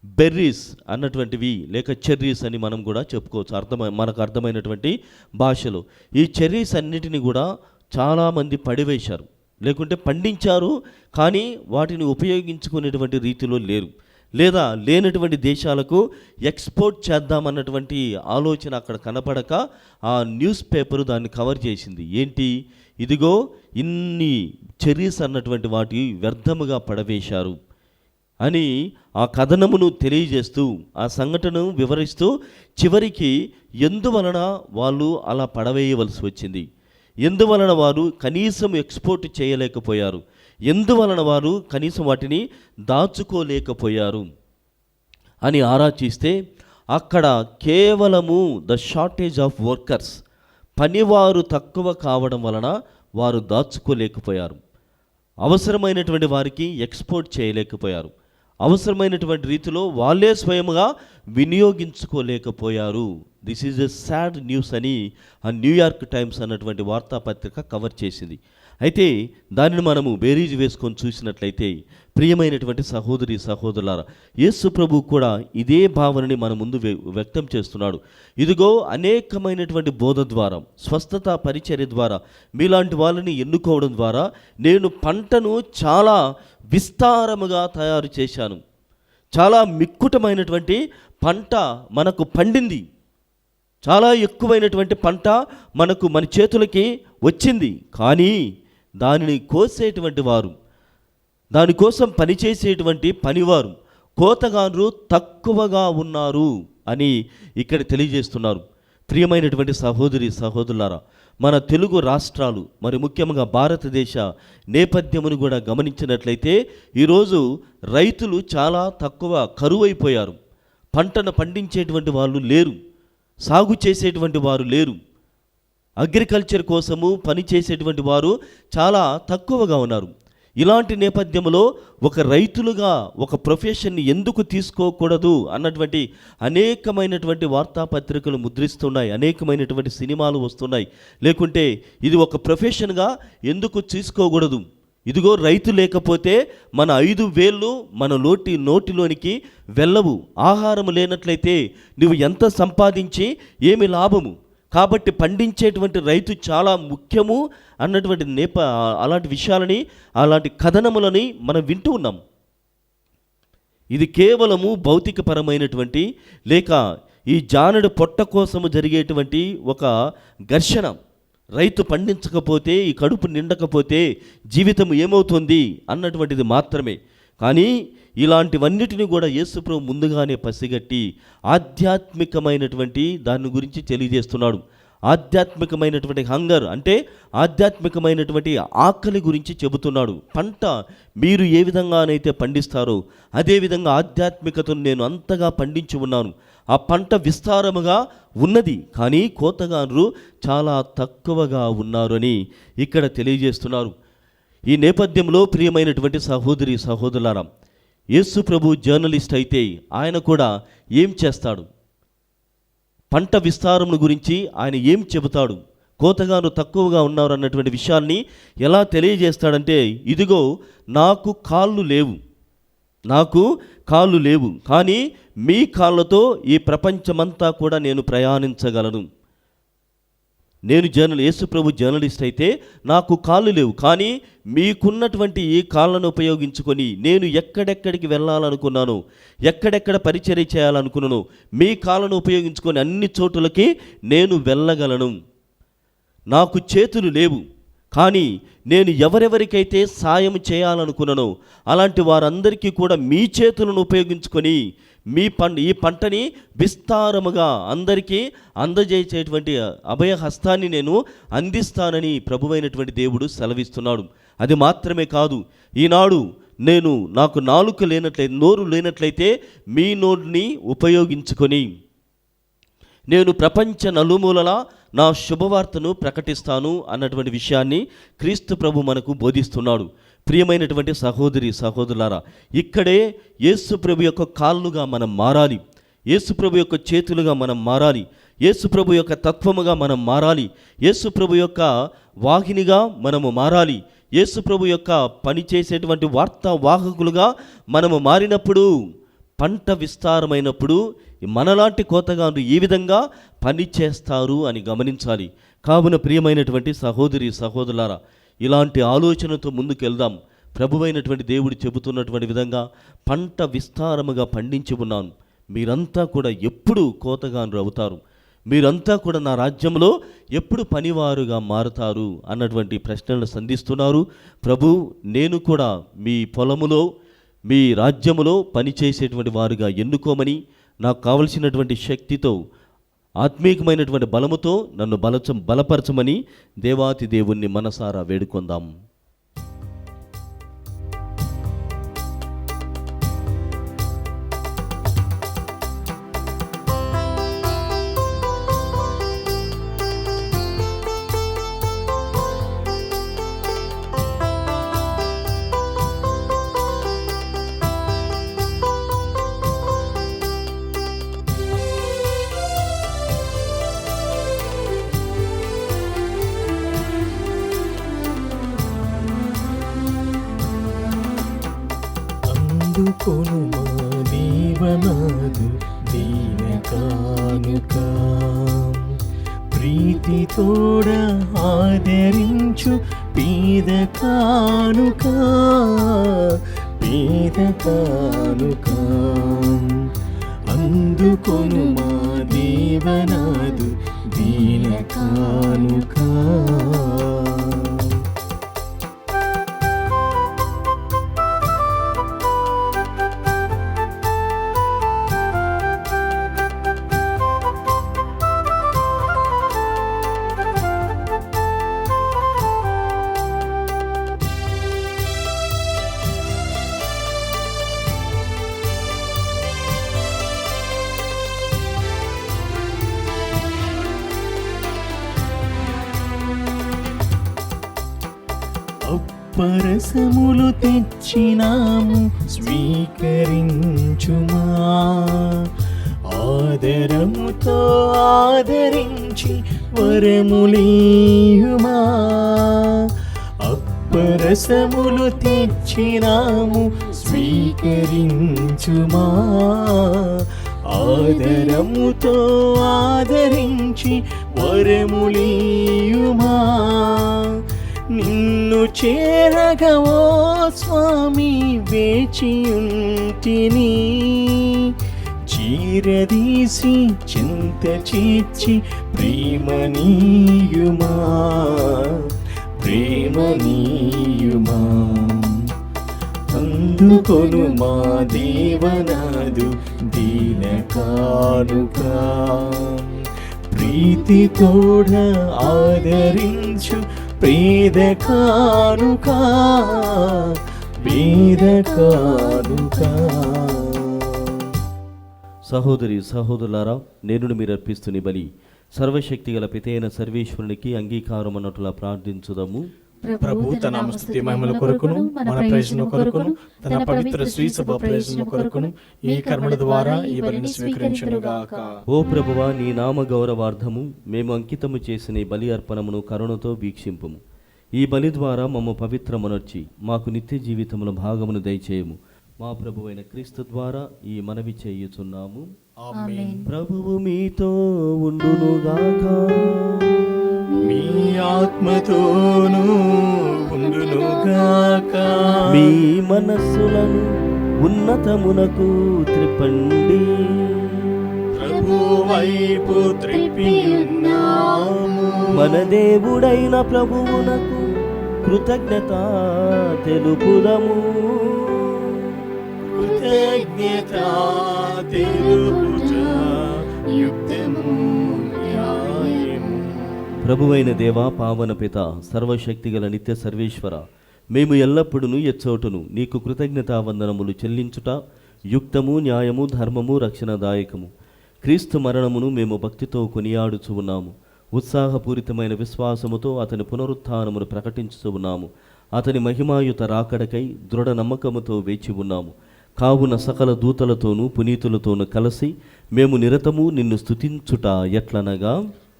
బెర్రీస్ అన్నటువంటివి లేక చెర్రీస్ అని మనం కూడా చెప్పుకోవచ్చు, మనకు అర్థమైనటువంటి భాషలో. ఈ చెర్రీస్ అన్నిటిని కూడా చాలామంది పడివేశారు, లేకుంటే పండించారు, కానీ వాటిని ఉపయోగించుకునేటువంటి రీతిలో లేరు, లేదా లేనటువంటి దేశాలకు ఎక్స్పోర్ట్ చేద్దామన్నటువంటి ఆలోచన అక్కడ కనపడక ఆ న్యూస్ పేపరు దాన్ని కవర్ చేసింది. ఏంటి, ఇదిగో ఇన్ని చెర్రీస్ అన్నటువంటి వాటి వ్యర్థముగా పడవేశారు అని ఆ కథనమును తెలియజేస్తూ, ఆ సంఘటనను వివరిస్తూ, చివరికి ఎందువలన వాళ్ళు అలా పడవేయవలసి వచ్చింది, ఎందువలన వారు కనీసం ఎక్స్పోర్ట్ చేయలేకపోయారు, ఎందువలన వారు కనీసం వాటిని దాచుకోలేకపోయారు అని ఆరాచిస్తే, అక్కడ కేవలము ద షార్టేజ్ ఆఫ్ వర్కర్స్, పనివారు తక్కువ కావడం వలన వారు దాచుకోలేకపోయారు, అవసరమైనటువంటి వారికి ఎక్స్పోర్ట్ చేయలేకపోయారు, అవసరమైనటువంటి రీతిలో వాళ్ళే స్వయముగా వినియోగించుకోలేకపోయారు. This is a sad news అని ఆ న్యూయార్క్ టైమ్స్ అన్నటువంటి వార్తాపత్రిక కవర్ చేసింది. అయితే దానిని మనము బేరీజు వేసుకొని చూసినట్లయితే, ప్రియమైనటువంటి సహోదరి సహోదరులారా, యేసు ప్రభు కూడా ఇదే భావనని మన ముందు వ్యక్తం చేస్తున్నాడు. ఇదిగో అనేకమైనటువంటి బోధ ద్వారా, స్వస్థత పరిచర్య ద్వారా, మీలాంటి వాళ్ళని ఎన్నుకోవడం ద్వారా నేను పంటను చాలా విస్తారముగా తయారు చేశాను, చాలా మిక్కుటమైనటువంటి పంట మనకు పండింది, చాలా ఎక్కువైనటువంటి పంట మన చేతులకి వచ్చింది, కానీ దానిని కోసేటువంటి వారు, దానికోసం పనిచేసేటువంటి పనివారు, కోతగారు తక్కువగా ఉన్నారు అని ఇక్కడ తెలియజేస్తున్నారు. ప్రియమైనటువంటి సహోదరి సహోదరులారా, మన తెలుగు రాష్ట్రాలు, మరి ముఖ్యంగా భారతదేశ నేపథ్యమును కూడా గమనించినట్లయితే ఈరోజు రైతులు చాలా తక్కువ కరువైపోయారు, పంటను పండించేటువంటి వాళ్ళు లేరు, సాగు చేసేటువంటి వారు లేరు, అగ్రికల్చర్ కోసము పని చేసేటువంటి వారు చాలా తక్కువగా ఉన్నారు. ఇలాంటి నేపథ్యంలో ఒక రైతులుగా ఒక ప్రొఫెషన్ని ఎందుకు తీసుకోకూడదు అన్నటువంటి అనేకమైనటువంటి వార్తాపత్రికలు ముద్రిస్తున్నాయి, అనేకమైనటువంటి సినిమాలు వస్తున్నాయి. లేకుంటే ఇది ఒక ప్రొఫెషన్గా ఎందుకు తీసుకోకూడదు, ఇదిగో రైతు లేకపోతే మన 5 వేళ్ళు మన నోటిలోనికి వెళ్ళవు, ఆహారం లేనట్లయితే నువ్వు ఎంత సంపాదించి ఏమి లాభము, కాబట్టి పండించేటువంటి రైతు చాలా ముఖ్యము అన్నటువంటి అలాంటి విషయాలని, అలాంటి కథనములని మనం వింటూ ఉన్నాం. ఇది కేవలము భౌతికపరమైనటువంటి లేక ఈ జానడు పొట్ట కోసము జరిగేటువంటి ఒక ఘర్షణ. రైతు పండించకపోతే, ఈ కడుపు నిండకపోతే జీవితం ఏమవుతుంది అన్నటువంటిది మాత్రమే. కానీ ఇలాంటివన్నిటిని కూడా యేసుప్రభు ముందుగానే పసిగట్టి ఆధ్యాత్మికమైనటువంటి దాని గురించి తెలియజేస్తున్నాడు. ఆధ్యాత్మికమైనటువంటి హంగర్ అంటే ఆధ్యాత్మికమైనటువంటి ఆకలి గురించి చెబుతున్నాడు. పంట మీరు ఏ విధంగానైతే పండిస్తారో అదేవిధంగా ఆధ్యాత్మికతను నేను అంతగా పండించి ఉన్నాను, ఆ పంట విస్తారముగా ఉన్నది, కానీ కోతగారు చాలా తక్కువగా ఉన్నారు అని ఇక్కడ తెలియజేస్తున్నారు. ఈ నేపథ్యంలో ప్రియమైనటువంటి సహోదరి సహోదరులారా, యేసు ప్రభు జర్నలిస్ట్ అయితే ఆయన కూడా ఏం చేస్తాడు, పంట విస్తారమును గురించి ఆయన ఏం చెబుతాడు, కోతగారు తక్కువగా ఉన్నారు అన్నటువంటి విషయాన్ని ఎలా తెలియజేస్తాడంటే, ఇదిగో నాకు కాళ్ళు లేవు కానీ మీ కాళ్ళతో ఈ ప్రపంచమంతా కూడా నేను ప్రయాణించగలను. నేను యేసు ప్రభు జర్నలిస్ట్ అయితే నాకు కాళ్ళు లేవు, కానీ మీకున్నటువంటి ఈ కాళ్ళను ఉపయోగించుకొని నేను ఎక్కడెక్కడికి వెళ్ళాలనుకున్నాను, ఎక్కడెక్కడ పరిచర్య చేయాలనుకున్నాను, మీ కాళ్ళను ఉపయోగించుకొని అన్ని చోటులకి నేను వెళ్ళగలను. నాకు చేతులు లేవు, కానీ నేను ఎవరెవరికైతే సాయం చేయాలనుకున్నానో అలాంటి వారందరికీ కూడా మీ చేతులను ఉపయోగించుకొని ఈ పంటని విస్తారముగా అందరికీ అందజేసేటువంటి అభయ హస్తాన్ని నేను అందిస్తానని ప్రభువైనటువంటి దేవుడు సెలవిస్తున్నాడు. అది మాత్రమే కాదు, ఈనాడు నాకు నోరు లేనట్లయితే మీ నోరుని ఉపయోగించుకొని నేను ప్రపంచ నలుమూలలా నా శుభవార్తను ప్రకటిస్తాను అన్నటువంటి విషయాన్ని క్రీస్తు ప్రభు మనకు బోధిస్తున్నాడు. ప్రియమైనటువంటి సహోదరి సహోదరులారా, ఇక్కడే యేసు ప్రభు యొక్క కాళ్ళుగా మనం మారాలి, యేసు ప్రభు యొక్క చేతులుగా మనం మారాలి, యేసు ప్రభు యొక్క తత్వముగా మనం మారాలి, యేసు ప్రభు యొక్క వాహినిగా మనము మారాలి, యేసు ప్రభు యొక్క పని చేసేటువంటి వార్తా వాహకులుగా మనము మారినప్పుడు పంట విస్తారమైనప్పుడు మనలాంటి కోతగాండ్రు ఈ విధంగా పని చేస్తారు అని గమనించాలి. కావున ప్రియమైనటువంటి సహోదరి సహోదరులారా, ఇలాంటి ఆలోచనతో ముందుకెళ్దాం. ప్రభువైనటువంటి దేవుడు చెబుతున్నటువంటి విధంగా పంట విస్తారముగా పండించి ఉన్నాను, మీరంతా కూడా ఎప్పుడు కోతగాండ్రు అవుతారు, మీరంతా కూడా నా రాజ్యంలో ఎప్పుడు పనివారుగా మారుతారు అన్నటువంటి ప్రశ్నలను సంధిస్తున్నారు. ప్రభు, నేను కూడా మీ పొలములో మీ రాజ్యములో పనిచేసేటువంటి వారుగా ఎన్నుకోమని, నాకు కావలసినటువంటి శక్తితో ఆత్మీయమైనటువంటి బలముతో నన్ను బలపరచమని దేవాతి దేవుణ్ణి మనసారా వేడుకొందాం. అందుకొను మా దీవనాదు దీన కానుక, ప్రీతితోడ ఆదరించు పేద కానుక, పేద కానుక. అందుకొను మా దీవనాదు దీన కానుక. అప్పరసములు తెచ్చినాము స్వీకరించుమా, ఆదరముతో ఆదరించి వరములీయుమా. అప్పరసములు తెచ్చినాము స్వీకరించుమా, ఆదరముతో ఆదరించి వరములీయుమా. నిన్ను చేరగా ఓ స్వామి వేచియుంటిని, చీరదీసి చింత చీర్చి ప్రేమనీయుమా, ప్రేమనీయుమా. అందుకొను మా దేవనాదు దీన కానుక, ప్రీతితోడ ఆదరించు పేద కానుక, పేద కానుక. సహోదరి సహోదరులారా, నేను మీరు అర్పిస్తున్న బలి సర్వశక్తి గల పితైన సర్వేశ్వరునికి అంగీకారం అన్నట్లా ప్రార్థించుదాము. ప్రభు తన స్తుతి మహిమల కొరకును మన ప్రయోజనం కొరకును తన పవిత్ర శ్రీసభ ప్రయోజనం కొరకును ఈ కర్మల ద్వారా ఈ బలిని స్వీకరించునుగాక. ఓ ప్రభువా, నీ నామ గౌరవార్థము మేము అంకితము చేసిన ఈ బలి అర్పణమును కరుణతో వీక్షింపుము. ఈ బలి ద్వారా మమ్మ పవిత్రమునర్చి మాకు నిత్య జీవితముల భాగమును దయచేయము. మా ప్రభువైన క్రీస్తు ద్వారా ఈ మనవి చేయుచున్నాము. ఆమేన్. ప్రభువు మీతో ఉండునుగాక. మీ ఆత్మతోనూ ఉండునుగాక. మీ మనస్సులను ఉన్నతమునకు త్రిప్పండి. ప్రభు వైపు త్రిప్పియున్నాము. మన దేవుడైన ప్రభువునకు కృతజ్ఞత తెలుపుదము. కృతజ్ఞత తెలుపుట యుక్తము న్యాయము. ప్రభువైన దేవా, పావన పిత, సర్వశక్తిగల నిత్య సర్వేశ్వర, మేము ఎల్లప్పుడూ ఎచ్చోటును నీకు కృతజ్ఞతావందనములు చెల్లించుట యుక్తము, న్యాయము, ధర్మము, రక్షణదాయకము. క్రీస్తు మరణమును మేము భక్తితో కొనియాడుచు ఉన్నాము. ఉత్సాహపూరితమైన విశ్వాసముతో అతని పునరుత్థానమును ప్రకటించుచు ఉన్నాము. అతని మహిమాయుత రాకడకై దృఢ నమ్మకముతో వేచి ఉన్నాము. కావున సకల దూతలతోనూ పునీతులతోనూ కలిసి మేము నిరతము నిన్ను స్తుతించుట ఎట్లనగా,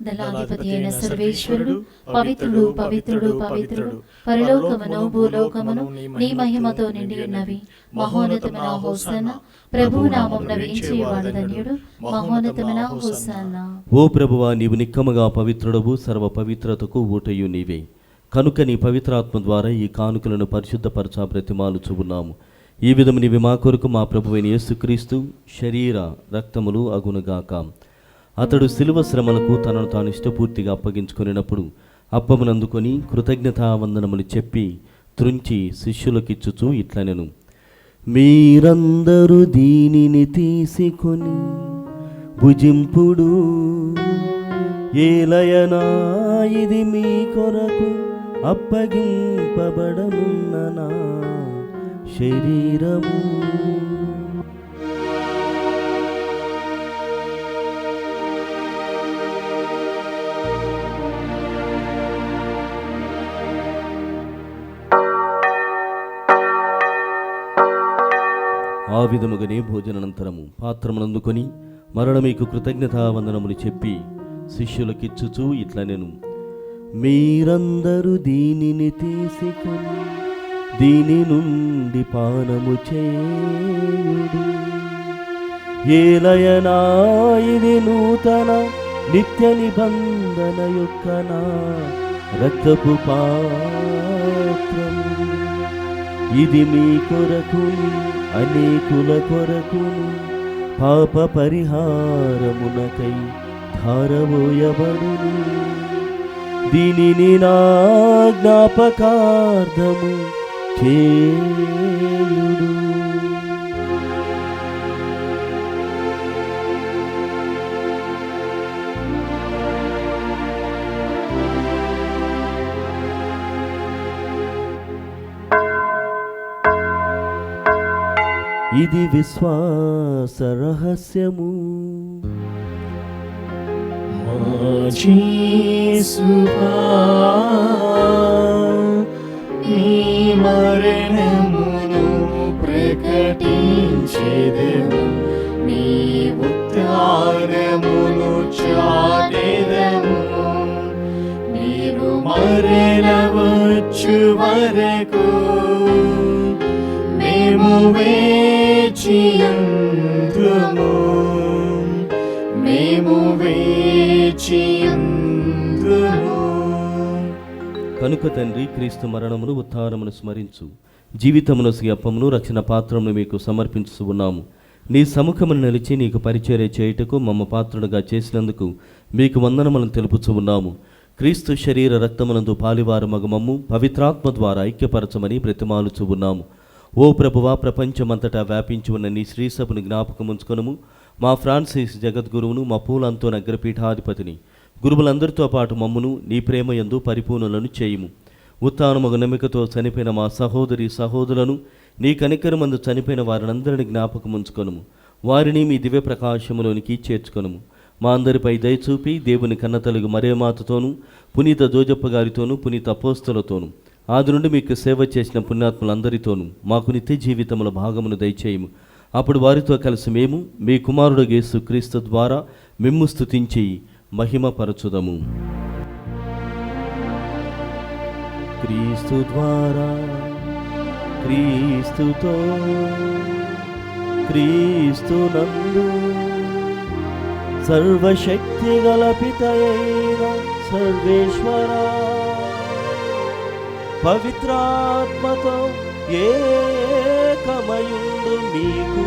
దళాధిపతి అయిన సర్వేశ్వరుడు పవిత్రుడు పవిత్రుడు పవిత్రుడు, పరలోకమును భూలోకమును నీ మహిమతో నిండి ఉన్నవి. మహోన్నతమైన హోసన్న, ప్రభువు నామమున వేయించేవాడు ధన్యుడు. మహోన్నతమైన హోసన్న. ఓ ప్రభువా, నీవు నిక్కముగా పవిత్రుడవు, సర్వ పవిత్రతకు ఊటయు నీవే. కనుక నీ పవిత్రాత్మ ద్వారా ఈ కానుకలను పరిశుద్ధపరచా బ్రతిమాలుచున్నాము. ఈ విధము నీవి మా కొరకు మా ప్రభువైన యేసుక్రీస్తు శరీర రక్తములు అగునుగాక. అతడు శిలువ శ్రమలకు తనను తాను ఇష్టపూర్తిగా అప్పగించుకొనినప్పుడు అప్పమునందుకొని కృతజ్ఞతావందనములు చెప్పి త్రుంచి శిష్యులకిచ్చుచూ ఇట్లనెను: మీరందరూ దీనిని తీసుకొని భుజింపుడు, ఏలయనా ఇది మీ కొరకు అప్పగింపబడనున్న నా శరీరము. ఆ విధముగానే భోజనానంతరము పాత్రమునందుకొని మరల మీకు కృతజ్ఞతావందనములు చెప్పి శిష్యులకిచ్చుచూ ఇట్లనెను: మీరందరూ దీనిని తీసుకొని దీని నుండి పానము చేయుడు, ఏలయనా ఇది నూతన నిత్య నిబంధన యొక్క నా రక్తపు పాత్రము. ఇది మీ కొరకును అనేకుల కొరకును పాప పరిహారమునకై ధారవోయబడును. దీనిని నా జ్ఞాపకార్థము చేయుడు. ఇది విశ్వాస రహస్యము. నీ మరణమును ప్రకటించెదము, నీ ఉత్థానమును చాటెదము. నీవు మరలవచ్చు వరకు మేము వేచియుందుము, మేము వేచియుందుము. కనుక తండ్రి, క్రీస్తు మరణమును ఉత్థానమును స్మరించు జీవితమును అప్పమును రక్షణ పాత్రమును మీకు సమర్పించు ఉన్నాము. నీ సముఖమును నిలిచి నీకు పరిచర్య చేయుటకు మమ్మ పాత్రుడుగా చేసినందుకు మీకు వందనములను తెలుపుచు ఉన్నాము. క్రీస్తు శరీర రక్తమునందు పాలివారు మగమమ్ము పవిత్రాత్మ ద్వారా ఐక్యపరచమని బ్రతిమాలుచు ఉన్నాము. ఓ ప్రభువా, ప్రపంచమంతటా వ్యాపించి ఉన్న నీ శ్రీసభను జ్ఞాపకముంచుకొనుము. మా ఫ్రాన్సిస్ జగద్గురువును, మా పూలంతో నగరపీఠాధిపతిని, గురువులందరితో పాటు మమ్మును నీ ప్రేమయందు పరిపూర్ణులను చేయుము. ఉత్థానమగు నమ్మికతో చనిపోయిన మా సహోదరి సహోదరులను, నీ కనికరమందు చనిపోయిన వారినందరిని జ్ఞాపకముంచుకొనుము. వారిని మీ దివ్య ప్రకాశములోనికి చేర్చుకొనుము. మా అందరిపై దయచూపి దేవుని కన్నతలుగు మరేమాతతోనూ, పునీత జోజప్ప గారితోనూ, పునీత అపోస్తలతోనూ, ఆది నుండి మీకు సేవ చేసిన పుణ్యాత్ములందరితోనూ మాకు నిత్య జీవితముల భాగమును దయచేయము. అప్పుడు వారితో కలిసి మేము మీ కుమారుడు యేసు క్రీస్తు ద్వారా మిమ్ము స్తుతించి మహిమపరచుదము. క్రీస్తు ద్వారా, క్రీస్తుతో, క్రీస్తునందు సర్వశక్తి గల పితయైన సర్వేశ్వరా, పవిత్రాత్మతో ఏకమయుండు మీకు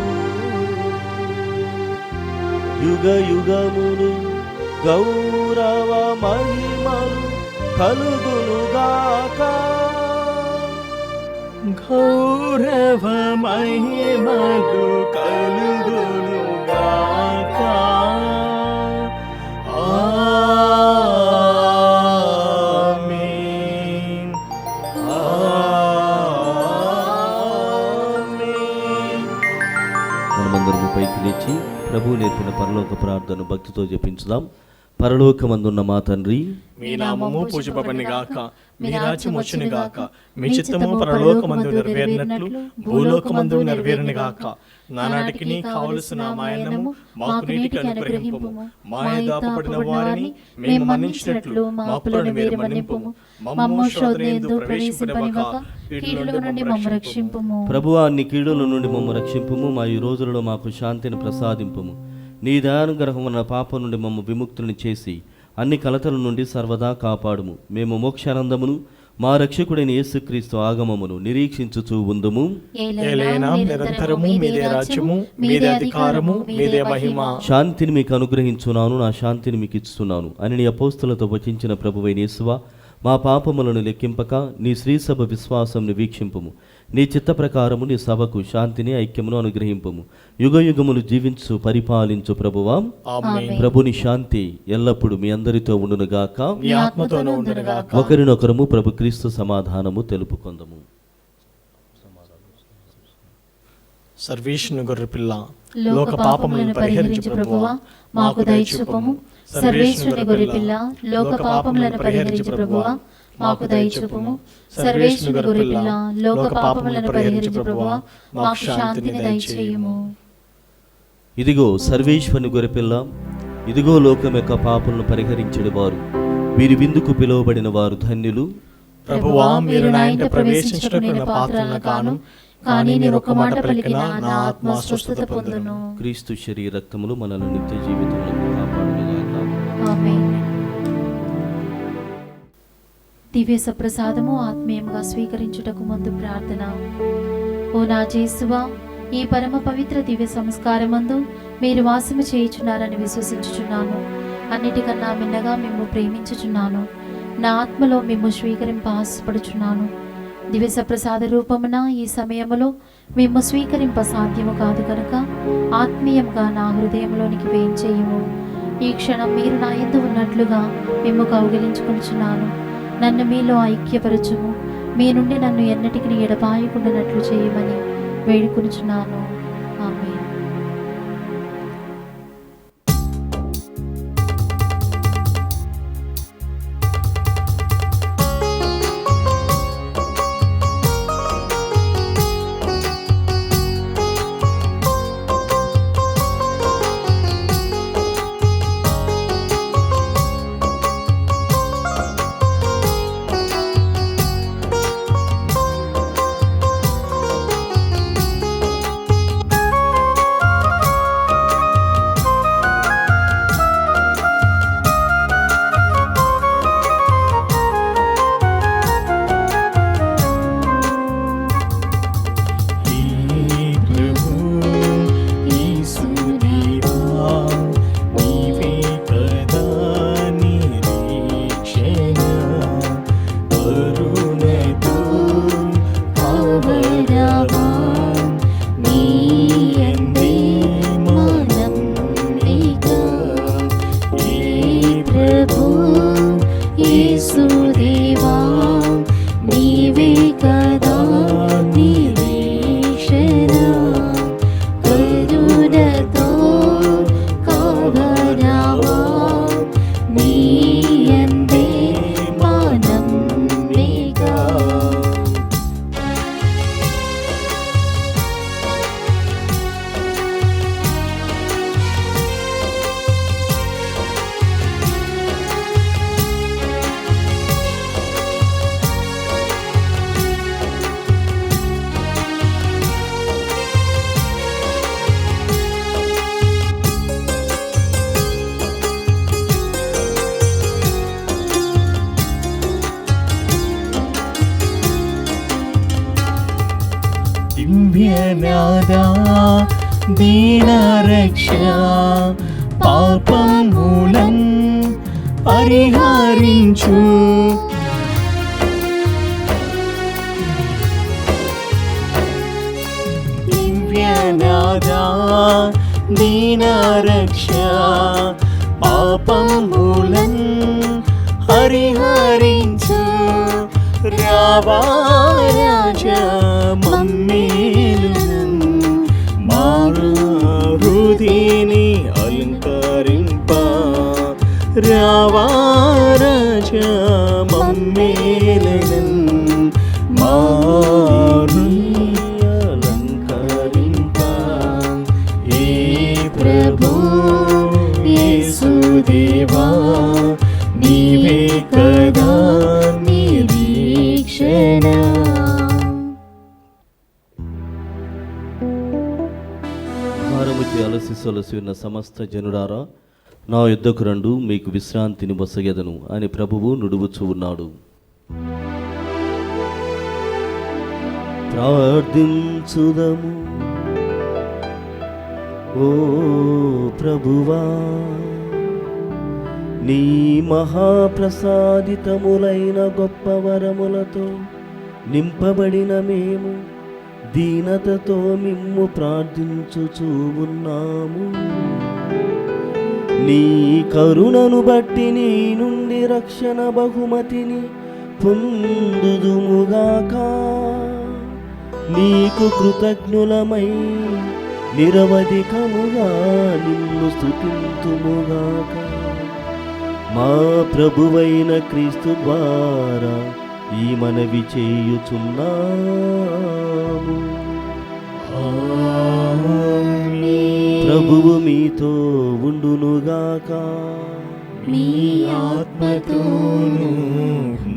యుగ యుగములు గౌరవ మహిమలు కలుగునుగాక. గౌరవ మహిమలు కలుగునుగాక. ఆమేన్. ఆమేన్. మనమందరము పైకి లేచి ప్రభువు నేర్పిన పరలోక ప్రార్థన భక్తితో జపించుదాం. పరలోకమందున్న మా తండ్రి, మీ నామము పూజింపబడును గాక, మీ రాజ్యం వచ్చును గాక, మీ చిత్తము పరలోకమందు నెరవేరినట్లు భూలోకమందు నెరవేరును గాక. నానాటికి కావలసిన మాయనము మాకు నీటికి అనుగ్రహింపుము. మా యథాపడిన వారిని మేము మన్నించినట్లు మా అప్పులను మీరు మన్నింపుము. మమ్ము శోధనయందు ప్రవేశింపనివ్వక కీడుల నుండి మమ్ము రక్షింపుము. ప్రభువా, నీ కీడుల నుండి మమ్ము రక్షింపుము. మా ఈ రోజులలో మాకు శాంతిని ప్రసాదింపుము. నీ దయానుగ్రహం వలన పాపం నుండి మమ్ము విముక్తుని చేసి అన్ని కలతల నుండి సర్వదా కాపాడుము. మేము మోక్షానందమును మా రక్షకుడైన యేసుక్రీస్తు ఆగమమును నిరీక్షించుచూ ఉందుము. ఏలైనా నిరంతరము మీదే రాజ్యము, మీదే అధికారము, మీదే మహిమ. శాంతిని మీకు అనుగ్రహించున్నాను, నా శాంతిని మీకు ఇస్తున్నాను అని నీ అపోస్తులతో వచించిన ప్రభువైన యేసువా, మా పాపములను లెక్కింపక నీ శ్రీసభ విశ్వాసంను వీక్షింపుము. నీ చిత్త ప్రకారము నీ సభకు శాంతిని ఐక్యమును అనుగ్రహింపుము. యుగ యుగములు జీవించు పరిపాలించు ప్రభువా, ప్రభుని శాంతి ఎల్లప్పుడు మీ అందరితో ఉండునుగాక, మీ ఆత్మతోనూ ఉండునుగాక. ఒకరినొకరము ప్రభు క్రీస్తు సమాధానము తెలుపుకొందము. సర్వేశ్వరుని గొర్రెపిల్ల, లోక పాపములను పరిహరించు ప్రభువా, మాకు దయచూపము. సర్వేశ్వరుని గొర్రెపిల్ల, లోక పాపములను పరిహరించు ప్రభువా, మాకు దయచూపము. సర్వేశ్వరుని గొర్రెపిల్ల, లోక పాపములను పరిహరించు ప్రభువా, మాకు శాంతిని దయచేయుము. ఇదిగో సర్వేశ్వరుని గొర్రెపిల్ల, ఇదిగో లోకం యొక్క పాపలను పరిహరించడు వారు. వీరి విందుకు పిలువబడిన వారు ధన్యులు. ప్రభువా, మీరు నా ఇంట ప్రవేశించుటకు నేను పాత్రను కాను, కానీ నేను ఒక మాట పలికినా నా ఆత్మ స్వస్థత పొందును. క్రీస్తు శరీర రక్తములు మనల్ని నిత్య జీవితంలో కాపాడునుగాక. ఆమేన్. దివ్య సప్రసాదము ఆత్మీయంగా స్వీకరించుటకు ముందు ప్రార్థన. ఓ నా యేసువా, ఈ పరమ పవిత్ర దివ్య సంస్కారమందు మీరు వాసము చేయుచున్నారని విశ్వసించుచున్నాను. అన్నిటికన్నా మిన్నగా మిమ్ము ప్రేమించుచున్నాను. నా ఆత్మలో మిమ్ము స్వీకరింప ఆశపడుచున్నాను. దివ్య సప్రసాద రూపమున ఈ సమయములో మిమ్ము స్వీకరింప సాధ్యము కాదు కనుక ఆత్మీయంగా నా హృదయంలోనికి వేయించేయము. ఈ క్షణం మీరు నా యందు ఉన్నట్లుగా మిమ్ము కౌగిలించుకొనుచున్నాను. నన్ను మీలో ఐక్యపరచుము. మీ నుండి నన్ను ఎన్నటికి ఎడబాయకుండానట్లు చేయమని వేడుకొనుచున్నాను. ఆమేన్. దివ్యనాదా దీనరక్ష పాపమూలం పరిహరించు. దివ్యనాదా దీనరక్ష పాపమూలం పరిహరించు. రావా రాజా మమ్మేలును, మారు హృదయని అలంకరింప. రావా రాజా మమ్మేలెనన్ మాని అలంకరింప ఏ ప్రభు యేసుదేవా నీవే కదా నిరీక్షణ. భారముచి అలసి సొలసి ఉన్న సమస్త జనుడారా, నా యుద్ధకు రండు, మీకు విశ్రాంతిని బొసగెదను అని ప్రభువు నుడువుచూ ఉన్నాడు. ప్రార్థించుదము. ఓ ప్రభువా, నీ మహాప్రసాదితములైన గొప్ప వరములతో నింపబడిన మేము దీనతతో మిమ్ము ప్రార్థించుచూ ఉన్నాము. నీ కరుణను బట్టి నీ నుండి రక్షణ బహుమతిని పొందుదుముగాక. నీకు కృతజ్ఞులమై నిరవధికముగా నిన్ను స్తుతింతుముగాక. మా ప్రభువైన క్రీస్తు ద్వారా ఈ మనవి చేయుచున్నాము. ప్రభువు మీతో ఉండునుగాక. మీ ఆత్మతోను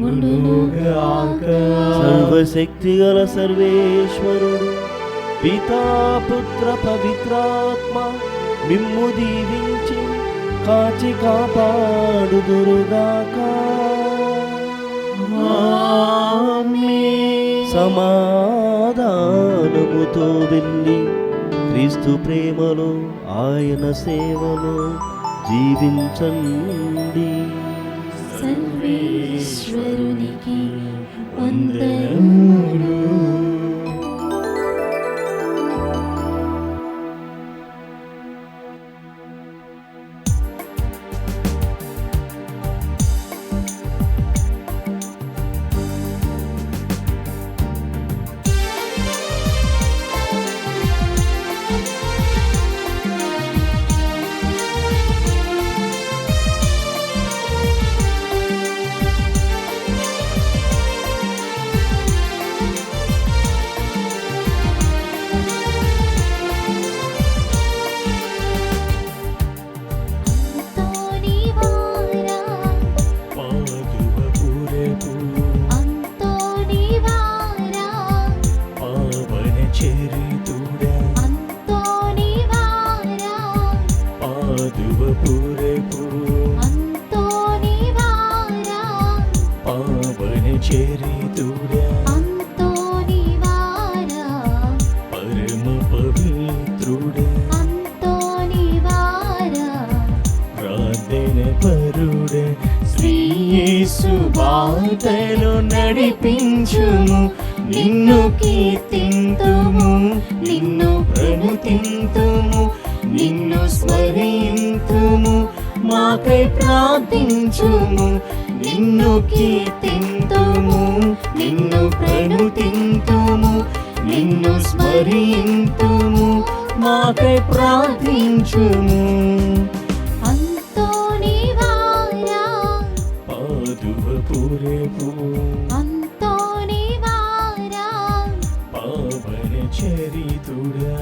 ఉండునుగాక. సర్వశక్తిగల సర్వేశ్వరుడు పితా పుత్ర పవిత్రాత్మ మిమ్ము దీవించి కాచి కాపాడుదురుగాక. సమాధానముతో వెళ్ళి క్రీస్తు ప్రేమలో ఆయన సేవలో జీవించండి. సర్వేశ్వరునికి వందనములు. బాటలో నడిపించుము, నిన్ను కీర్తింతుము, నిన్ను ప్రణుతింతుము, నిన్ను స్మరింతుము, మాకై ప్రార్థించుము, నిన్ను కీర్తింతుము, నిన్ను ప్రణుతింతుము, నిన్ను స్మరింతుము, మాకై ప్రార్థించుము. అంతోని వారా పావన చరితుడా.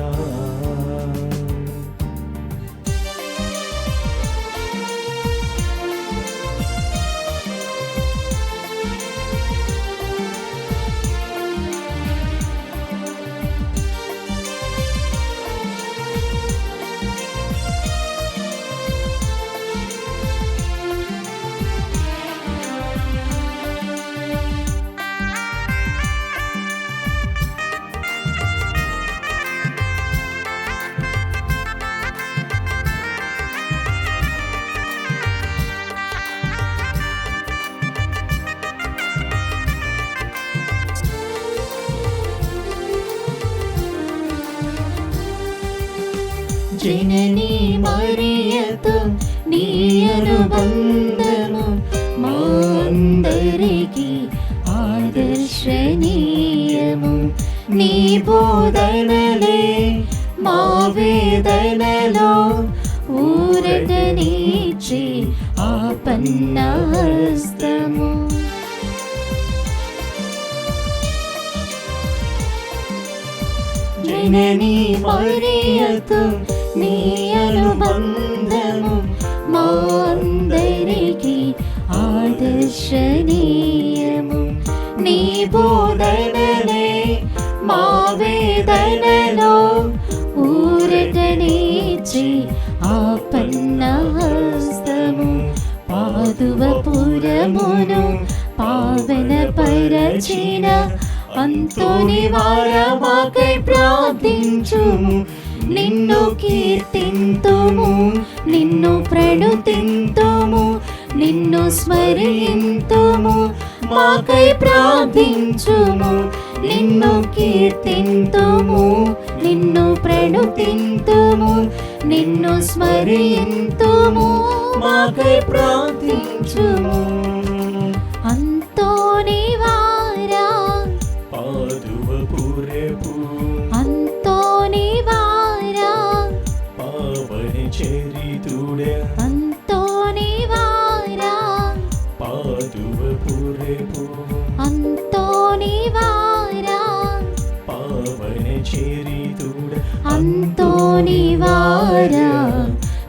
జననీ మరియతో నీ అనుబంధము మా అందరికీ ఆదర్శనీయము. నీ బోధనలే మా వేదనలో ఊరటనిచ్చి ఆపన్న హస్తము. జననీ మరియతో నీ అనుబంధము మా అందరికీ ఆదర్శనీయము. నీ బోధనలే మా వేదనలో ఊరటనిచ్చి ఆపన్న హస్తము. పాదువపురమును పావన పరచిన అంతోని వారమాకై ప్రార్థించుము. నిన్ను కీర్తింతుము, నిన్ను ప్రణుతింతుము, నిన్ను స్మరింతుము, మాకై ప్రార్థించుము. నిన్ను కీర్తింతుము, నిన్ను ప్రణుతింతుము, నిన్ను స్మరింతుము, మాకై ప్రార్థించుము. అంతోని వారా పాదువపురపు అంతోని వారా పావని చరితుడే అంతోని వారా పాదువపురపు అంతోని వారా పావని చరితుడే అంతోని వారా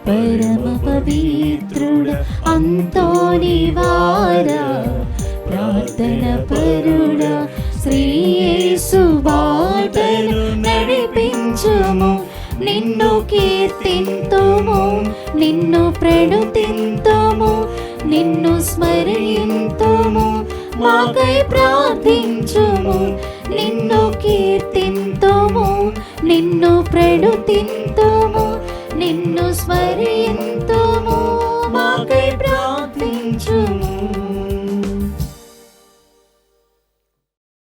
పరమ పవిత్రుడ అంతోని వారా ప్రార్థన పరుడ శ్రీ యేసు బాటను నడిపించుము. నిన్ను కీర్తింతుము, నిన్ను ప్రణుతింతుము, నిన్ను స్మరింతుము, మాకై ప్రార్థించుము. నిన్ను కీర్తింతుము, నిన్ను ప్రణుతింతుము, నిన్ను స్మరింతుము, మాకై